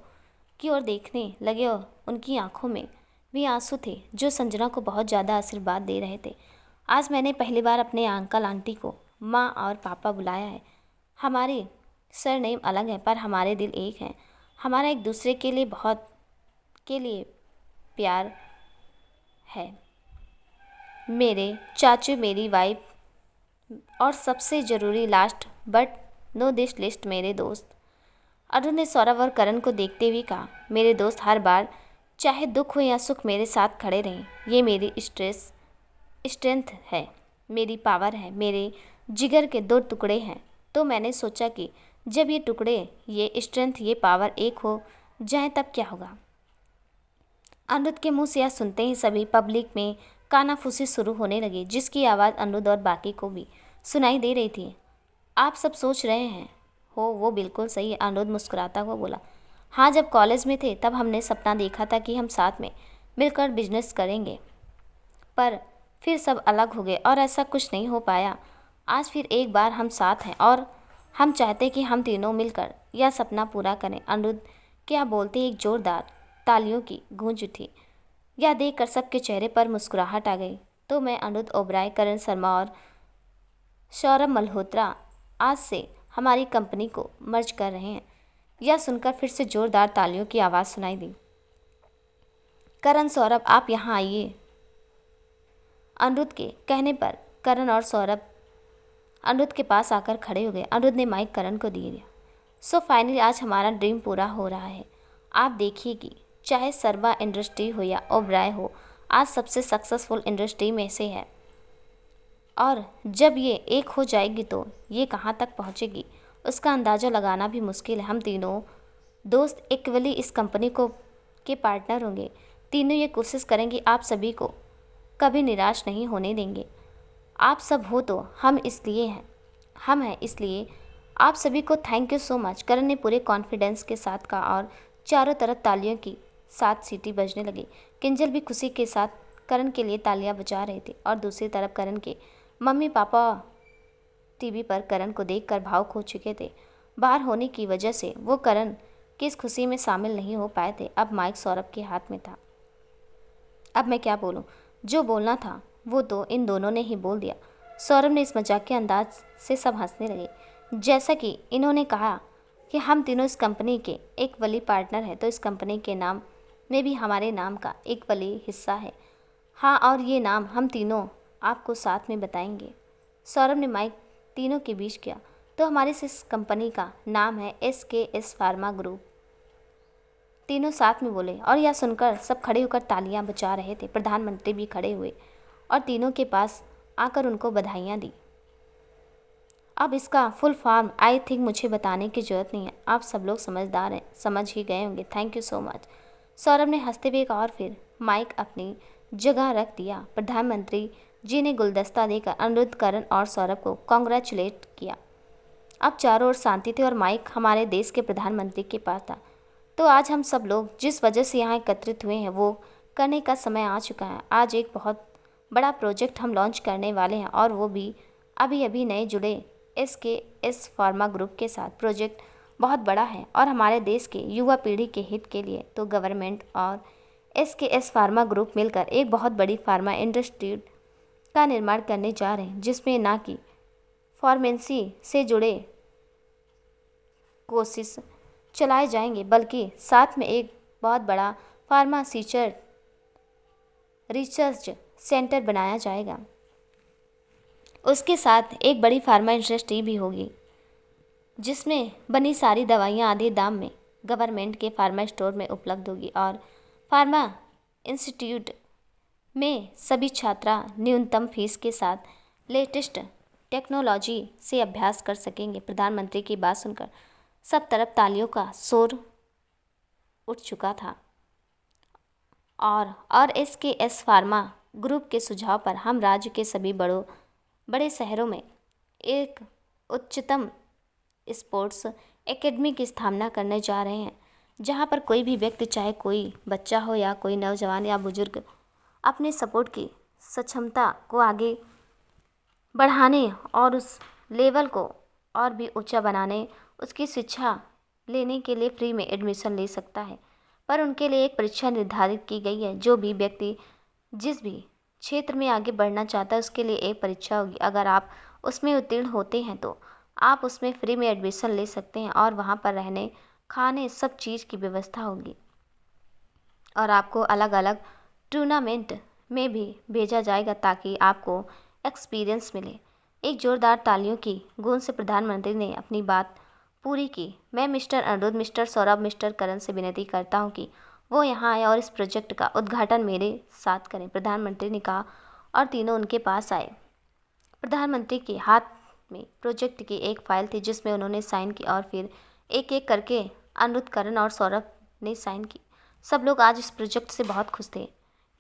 Speaker 1: की ओर देखने लगे और उनकी आंखों में भी आंसू थे जो संजना को बहुत ज़्यादा आशीर्वाद दे रहे थे। आज मैंने पहली बार अपने अंकल आंटी को माँ और पापा बुलाया है। हमारे सरनेम अलग है पर हमारे दिल एक हैं। हमारा एक दूसरे के लिए प्यार है। मेरे चाचू, मेरी वाइफ और सबसे ज़रूरी last but no this list मेरे दोस्त। अरुण ने सौरभ और करण को देखते हुए कहा। मेरे दोस्त हर बार चाहे दुख हो या सुख मेरे साथ खड़े रहें। ये मेरी स्ट्रेंथ है, मेरी पावर है, मेरे जिगर के 2 टुकड़े हैं। तो मैंने सोचा कि जब ये टुकड़े, ये स्ट्रेंथ, ये पावर एक हो जाए तब क्या होगा। अनिरुद्ध के मुंह से यह सुनते ही सभी पब्लिक में कानाफूसी शुरू होने लगी जिसकी आवाज़ अनिरुद्ध और बाकी को भी सुनाई दे रही थी। आप सब सोच रहे हैं हो वो बिल्कुल सही है, अनिरुद्ध मुस्कुराता हुआ बोला। हाँ, जब कॉलेज में थे तब हमने सपना देखा था कि हम साथ में मिलकर बिजनेस करेंगे, पर फिर सब अलग हो गए और ऐसा कुछ नहीं हो पाया। आज फिर एक बार हम साथ हैं और हम चाहते कि हम तीनों मिलकर यह सपना पूरा करें। अनिरुद्ध क्या बोलते ही एक जोरदार तालियों की गूंज उठी। यह देखकर सबके चेहरे पर मुस्कुराहट आ गई। तो मैं अनिरुद्ध ओबराय, करण शर्मा और सौरभ मल्होत्रा आज से हमारी कंपनी को मर्ज कर रहे हैं। यह सुनकर फिर से जोरदार तालियों की आवाज़ सुनाई दी। करण, सौरभ, आप यहाँ आइए। अनिरुद्ध के कहने पर करण और सौरभ अनिरुद्ध के पास आकर खड़े हो गए। अनिरुद्ध ने माइक करण को दे दिया। सो फाइनली आज हमारा ड्रीम पूरा हो रहा है। आप देखिए कि चाहे सर्वा इंडस्ट्री हो या ओबराय हो, आज सबसे सक्सेसफुल इंडस्ट्री में से है। और जब ये एक हो जाएगी तो ये कहाँ तक पहुँचेगी उसका अंदाज़ा लगाना भी मुश्किल है। हम तीनों दोस्त इक्वली इस कंपनी को के पार्टनर होंगे। तीनों ये कोशिश करेंगे आप सभी को कभी निराश नहीं होने देंगे। आप सब हो तो हम हैं, इसलिए आप सभी को थैंक यू सो मच। करण ने पूरे कॉन्फिडेंस के साथ कहा और चारों तरफ तालियों की 7 सीटी बजने लगी। किंजल भी खुशी के साथ करण के लिए तालियां बजा रहे थे और दूसरी तरफ करण के मम्मी पापा टीवी पर करण को देखकर भावुक हो चुके थे। बाहर होने की वजह से वो करण की इस खुशी में शामिल नहीं हो पाए थे। अब माइक सौरभ के हाथ में था। अब मैं क्या बोलूं? जो बोलना था वो तो इन दोनों ने ही बोल दिया। सौरभ ने इस मजाकिया अंदाज से सब हंसने लगे। जैसा कि इन्होंने कहा कि हम तीनों इस कंपनी के एक वली पार्टनर हैं, तो इस कंपनी के नाम में भी हमारे नाम का एक वली हिस्सा है। हाँ, और ये नाम हम तीनों आपको साथ में बताएंगे। सौरभ ने माइक तीनों के बीच किया। तो हमारी इस कंपनी का नाम है SKS फार्मा ग्रुप। तीनों साथ में बोले और यह सुनकर सब खड़े होकर तालियां बजा रहे थे। प्रधानमंत्री भी खड़े हुए और तीनों के पास आकर उनको बधाइयाँ दी। अब इसका फुल फॉर्म आई थिंक मुझे बताने की ज़रूरत नहीं है, आप सब लोग समझदार हैं, समझ ही गए होंगे। Thank you so much. Saurabh ने हंसते हुए कहा और फिर माइक अपनी जगह रख दिया। प्रधानमंत्री जी ने गुलदस्ता देकर अनिरुद्ध, करण और सौरभ को कॉन्ग्रेचुलेट किया। अब चारों ओर शांति थी और माइक हमारे देश के प्रधानमंत्री के पास था। तो आज हम सब लोग जिस वजह से यहाँ एकत्रित हुए हैं वो करने का समय आ चुका है। आज एक बहुत बड़ा प्रोजेक्ट हम लॉन्च करने वाले हैं और वो भी अभी अभी नए जुड़े SKS फार्मा ग्रुप के साथ। प्रोजेक्ट बहुत बड़ा है और हमारे देश के युवा पीढ़ी के हित के लिए। तो गवर्नमेंट और SKS फार्मा ग्रुप मिलकर एक बहुत बड़ी फार्मा इंडस्ट्री का निर्माण करने जा रहे हैं, जिसमें ना कि फार्मेसी से जुड़े कोशिश चलाए जाएंगे बल्कि साथ में एक बहुत बड़ा फार्मास्यूटिकल रिसर्च सेंटर बनाया जाएगा। उसके साथ एक बड़ी फार्मा इंडस्ट्री भी होगी जिसमें बनी सारी दवाइयाँ आधे दाम में गवर्नमेंट के फार्मा स्टोर में उपलब्ध होगी और फार्मा इंस्टीट्यूट में सभी छात्रा न्यूनतम फीस के साथ लेटेस्ट टेक्नोलॉजी से अभ्यास कर सकेंगे। प्रधानमंत्री की बात सुनकर सब तरफ तालियों का शोर उठ चुका था और SKS फार्मा ग्रुप के सुझाव पर हम राज्य के सभी बड़े शहरों में एक उच्चतम स्पोर्ट्स एकेडमी की स्थापना करने जा रहे हैं, जहां पर कोई भी व्यक्ति, चाहे कोई बच्चा हो या कोई नौजवान या बुजुर्ग, अपने सपोर्ट की सक्षमता को आगे बढ़ाने और उस लेवल को और भी ऊंचा बनाने, उसकी शिक्षा लेने के लिए फ्री में एडमिशन ले सकता है। पर उनके लिए एक परीक्षा निर्धारित की गई है। जो भी व्यक्ति जिस भी क्षेत्र में आगे बढ़ना चाहता है उसके लिए एक परीक्षा होगी। अगर आप उसमें उत्तीर्ण होते हैं तो आप उसमें फ्री में एडमिशन ले सकते हैं और वहाँ पर रहने, खाने, सब चीज़ की व्यवस्था होगी और आपको अलग अलग टूर्नामेंट में भी भेजा जाएगा ताकि आपको एक्सपीरियंस मिले। एक जोरदार तालियों की गूंज से प्रधानमंत्री ने अपनी बात पूरी की। मैं mister Aniruddh, mister Saurabh, mister Karan से विनती करता हूँ कि वो यहाँ आए और इस प्रोजेक्ट का उद्घाटन मेरे साथ करें। प्रधानमंत्री ने कहा और तीनों उनके पास आए। प्रधानमंत्री के हाथ में प्रोजेक्ट की एक फाइल थी जिसमें उन्होंने साइन की और फिर एक एक करके अनिरुद्ध, करण और सौरभ ने साइन की। सब लोग आज इस प्रोजेक्ट से बहुत खुश थे।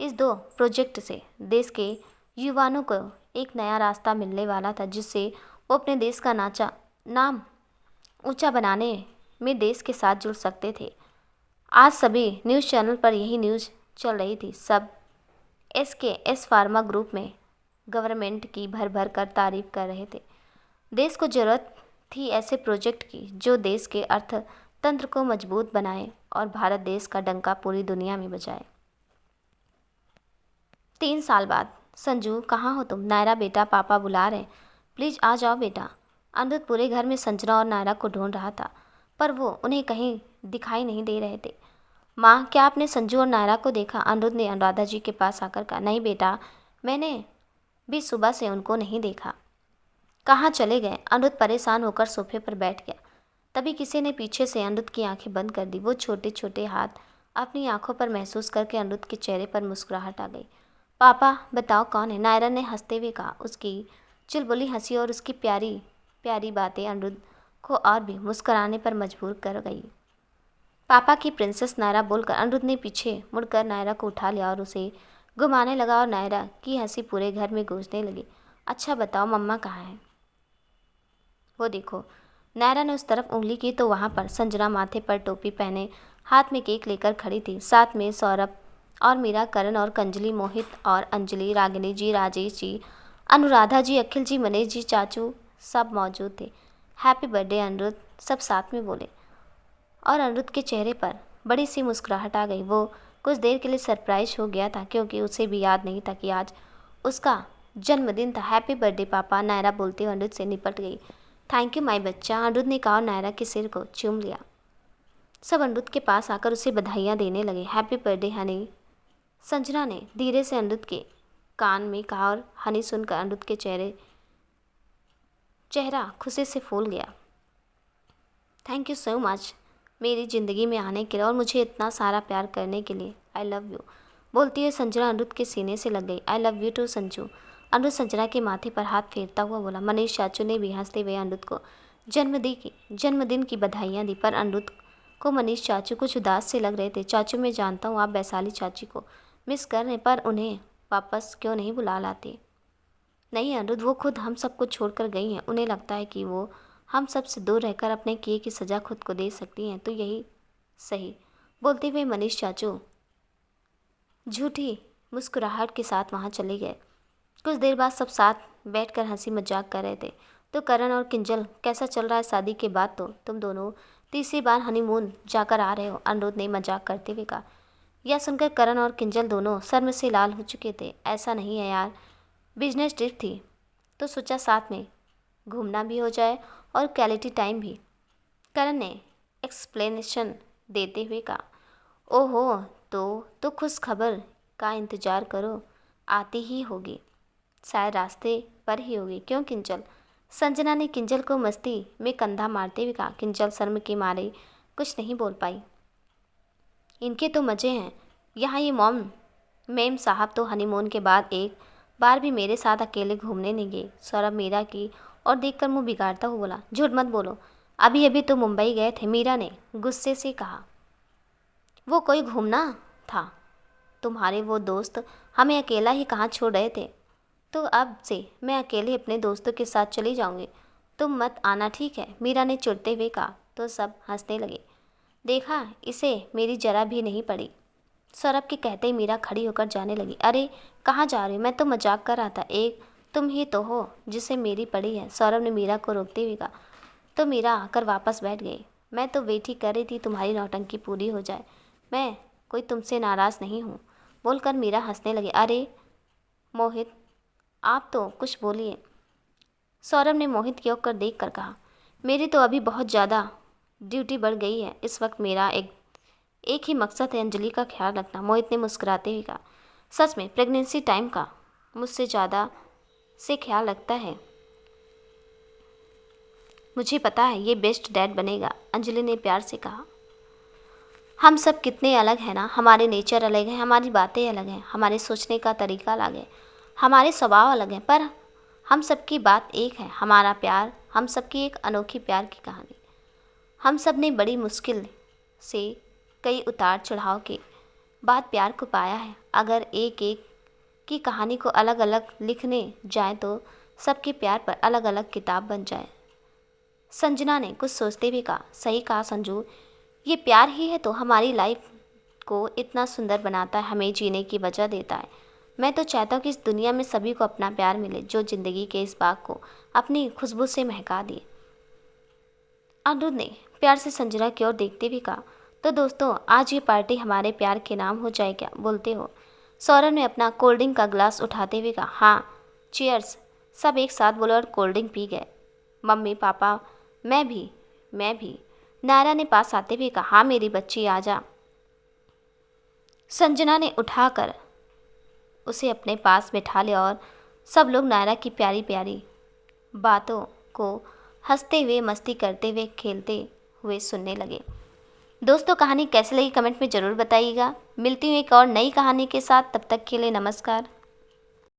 Speaker 1: इस 2 प्रोजेक्ट से देश के युवाओं को एक नया रास्ता मिलने वाला था जिससे वो अपने देश का नाम ऊंचा बनाने में देश के साथ जुड़ सकते थे। आज सभी न्यूज़ चैनल पर यही न्यूज़ चल रही थी। सब SKS फार्मा ग्रुप में गवर्नमेंट की भर भर कर तारीफ कर रहे थे। देश को ज़रूरत थी ऐसे प्रोजेक्ट की जो देश के अर्थतंत्र को मजबूत बनाए और भारत देश का डंका पूरी दुनिया में बजाए। 3 साल बाद। संजू, कहाँ हो तुम? नायरा बेटा, पापा बुला रहे हैं, प्लीज़ आ जाओ बेटा। अनिरुद्ध पूरे घर में संजना और नायरा को ढूंढ रहा था, पर वो उन्हें कहीं दिखाई नहीं दे रहे थे। माँ, क्या आपने संजू और नायरा को देखा? अनिरुद्ध ने अनुराधा जी के पास आकर कहा। नहीं बेटा, मैंने भी सुबह से उनको नहीं देखा। कहाँ चले गए? अनिरुद्ध परेशान होकर सोफे पर बैठ गया। तभी किसी ने पीछे से अनिरुद्ध की आंखें बंद कर दी। वो छोटे छोटे हाथ अपनी आंखों पर महसूस करके अनिरुद्ध के चेहरे पर मुस्कुराहट आ गई। पापा, बताओ कौन है? नायरा ने हंसते हुए कहा। उसकी चुलबुली हंसी और उसकी प्यारी प्यारी बातें अनिरुद्ध को और भी मुस्कुराने पर मजबूर कर गई। पापा की प्रिंसेस नायरा बोलकर अनिरुद्ध ने पीछे मुड़कर नायरा को उठा लिया और उसे घुमाने लगा और नायरा की हंसी पूरे घर में गूंजने लगी। अच्छा बताओ, मम्मा कहाँ है? वो देखो। नायरा ने उस तरफ उंगली की तो वहाँ पर संजना माथे पर टोपी पहने हाथ में केक लेकर खड़ी थी। साथ में सौरभ और मीरा, करण और कंजली, मोहित और अंजलि, रागिनी जी, राजेश जी, अनुराधा जी, अखिल जी, मनीष जी, चाचू सब मौजूद थे। हैप्पी बर्थडे अनिरुद्ध, सब साथ में बोले और अनिरुद्ध के चेहरे पर बड़ी सी मुस्कुराहट आ गई। वो कुछ देर के लिए सरप्राइज हो गया था क्योंकि उसे भी याद नहीं था कि आज उसका जन्मदिन था। हैप्पी बर्थडे पापा, नायरा बोलते हुए अनिरुद्ध से निपट गई। थैंक यू माई बच्चा, अनिरुद्ध ने कहा और नायरा के सिर को चूम लिया। सब अनिरुद्ध के पास आकर उसे बधाइयाँ देने लगे। हैप्पी बर्थडे हनी, संजना ने धीरे से अनिरुद्ध के कान में कहा और हनी सुनकर अनिरुद्ध के चेहरा खुशी से फूल गया। थैंक यू सो मच मेरी ज़िंदगी में आने के लिए और मुझे इतना सारा प्यार करने के लिए। आई लव यू, बोलती हुए संजना अनिरुद्ध के सीने से लग गई। I love you too Sanju, Aniruddh Sanjana के माथे पर हाथ फेरता हुआ बोला। मनीष चाचू ने भी हंसते हुए अनिरुद्ध को जन्मदिन की बधाइयाँ दी, पर अनिरुद्ध को मनीष चाचू कुछ उदास से लग रहे थे। चाचू, मैं जानता हूँ आप वैशाली चाची को मिस कर रहे हैं, पर उन्हें वापस क्यों नहीं बुला लाते? नहीं अनिरुद्ध, वो खुद हम सबको छोड़कर गई हैं। उन्हें लगता है कि वो हम सब से दूर रहकर अपने किए की सज़ा खुद को दे सकती हैं, तो यही सही, बोलते हुए मनीष चाचू झूठी मुस्कुराहट के साथ वहाँ चले गए। कुछ देर बाद सब साथ बैठकर हंसी मजाक कर रहे थे। तो करण और किंजल, कैसा चल रहा है? शादी के बाद तो तुम दोनों तीसरी बार हनीमून जाकर आ रहे हो, अनिरुद्ध ने मजाक करते हुए कहा। यह सुनकर करण और किंजल दोनों शर्म से लाल हो चुके थे। ऐसा नहीं है यार, बिजनेस ट्रिप थी तो सोचा साथ में घूमना भी हो जाए और क्वालिटी टाइम भी, करण ने एक्सप्लेनेशन देते हुए कहा। ओहो, तो खुश खबर का इंतज़ार करो, आती ही होगी, शायद रास्ते पर ही होगी। क्यों किंजल? संजना ने किंजल को मस्ती में कंधा मारते हुए कहा। किंजल शर्म के मारे कुछ नहीं बोल पाई। इनके तो मज़े हैं यहाँ। ये मेम साहब तो हनीमून के बाद एक बार भी मेरे साथ अकेले घूमने नहीं गए। सौरभ मीरा की और देखकर मुंह बिगाड़ता हुआ बोला। झूठ मत बोलो, अभी अभी तो मुंबई गए थे, मीरा ने गुस्से से कहा। वो कोई घूमना था? तुम्हारे वो दोस्त हमें अकेला ही कहाँ छोड़ रहे थे? तो अब से मैं अकेले अपने दोस्तों के साथ चली जाऊंगी, तुम मत आना, ठीक है? मीरा ने चिढ़ते हुए कहा। तो सब हंसने लगे। देखा, इसे मेरी जरा भी नहीं पड़ी। सौरभ के कहते ही मीरा खड़ी होकर जाने लगी। अरे कहाँ जा रही हो? मैं तो मजाक कर रहा था, एक तुम ही तो हो जिसे मेरी पड़ी है, सौरभ ने मीरा को रोकते हुए कहा। तो मीरा आकर वापस बैठ गई। मैं तो वेट ही कर रही थी तुम्हारी नौटंकी पूरी हो जाए, मैं कोई तुमसे नाराज़ नहीं हूँ, बोलकर मीरा हंसने लगी। अरे मोहित, आप तो कुछ बोलिए, सौरभ ने मोहित की ओर देख कर कहा। मेरी तो अभी बहुत ज़्यादा ड्यूटी बढ़ गई है, इस वक्त मेरा एक ही मकसद है, अंजलि का ख्याल रखना, मोहित ने मुस्कुराते हुए कहा। सच में प्रेगनेंसी टाइम का मुझसे ज़्यादा से ख्याल रखता है, मुझे पता है ये बेस्ट डैड बनेगा, अंजलि ने प्यार से कहा। हम सब कितने अलग हैं ना, हमारे नेचर अलग है, हमारी बातें अलग हैं, हमारे सोचने का तरीका अलग है, हमारे स्वभाव अलग हैं, पर हम सबकी बात एक है, हमारा प्यार, हम सबकी एक अनोखी प्यार की कहानी। हम सब ने बड़ी मुश्किल से कई उतार चढ़ाव के बाद प्यार को पाया है। अगर एक एक की कहानी को अलग अलग लिखने जाए तो सबके प्यार पर अलग अलग किताब बन जाए। संजना ने कुछ सोचते हुए कहा। सही कहा संजू, ये प्यार ही है तो हमारी लाइफ को इतना सुंदर बनाता है, हमें जीने की वजह देता है। मैं तो चाहता हूँ कि इस दुनिया में सभी को अपना प्यार मिले, जो ज़िंदगी के इस बाग को अपनी खुशबू से महका दिए। अनिरुद्ध ने प्यार से संजना की ओर देखते हुए कहा। तो दोस्तों, आज ये पार्टी हमारे प्यार के नाम हो जाए क्या बोलते हो? सौरभ ने अपना कोल्ड ड्रिंक का गिलास उठाते हुए कहा, हाँ चीयर्स। सब एक साथ बोले और कोल्ड ड्रिंक पी गए। मम्मी पापा, मैं भी। नायरा ने पास आते हुए कहा, हाँ मेरी बच्ची आजा। संजना ने उठाकर उसे अपने पास बैठा लिया और सब लोग नायरा की प्यारी प्यारी बातों को हंसते हुए, मस्ती करते हुए, खेलते हुए सुनने लगे। दोस्तों, कहानी कैसी लगी कमेंट में ज़रूर बताइएगा। मिलती हूँ एक और नई कहानी के साथ, तब तक के लिए नमस्कार।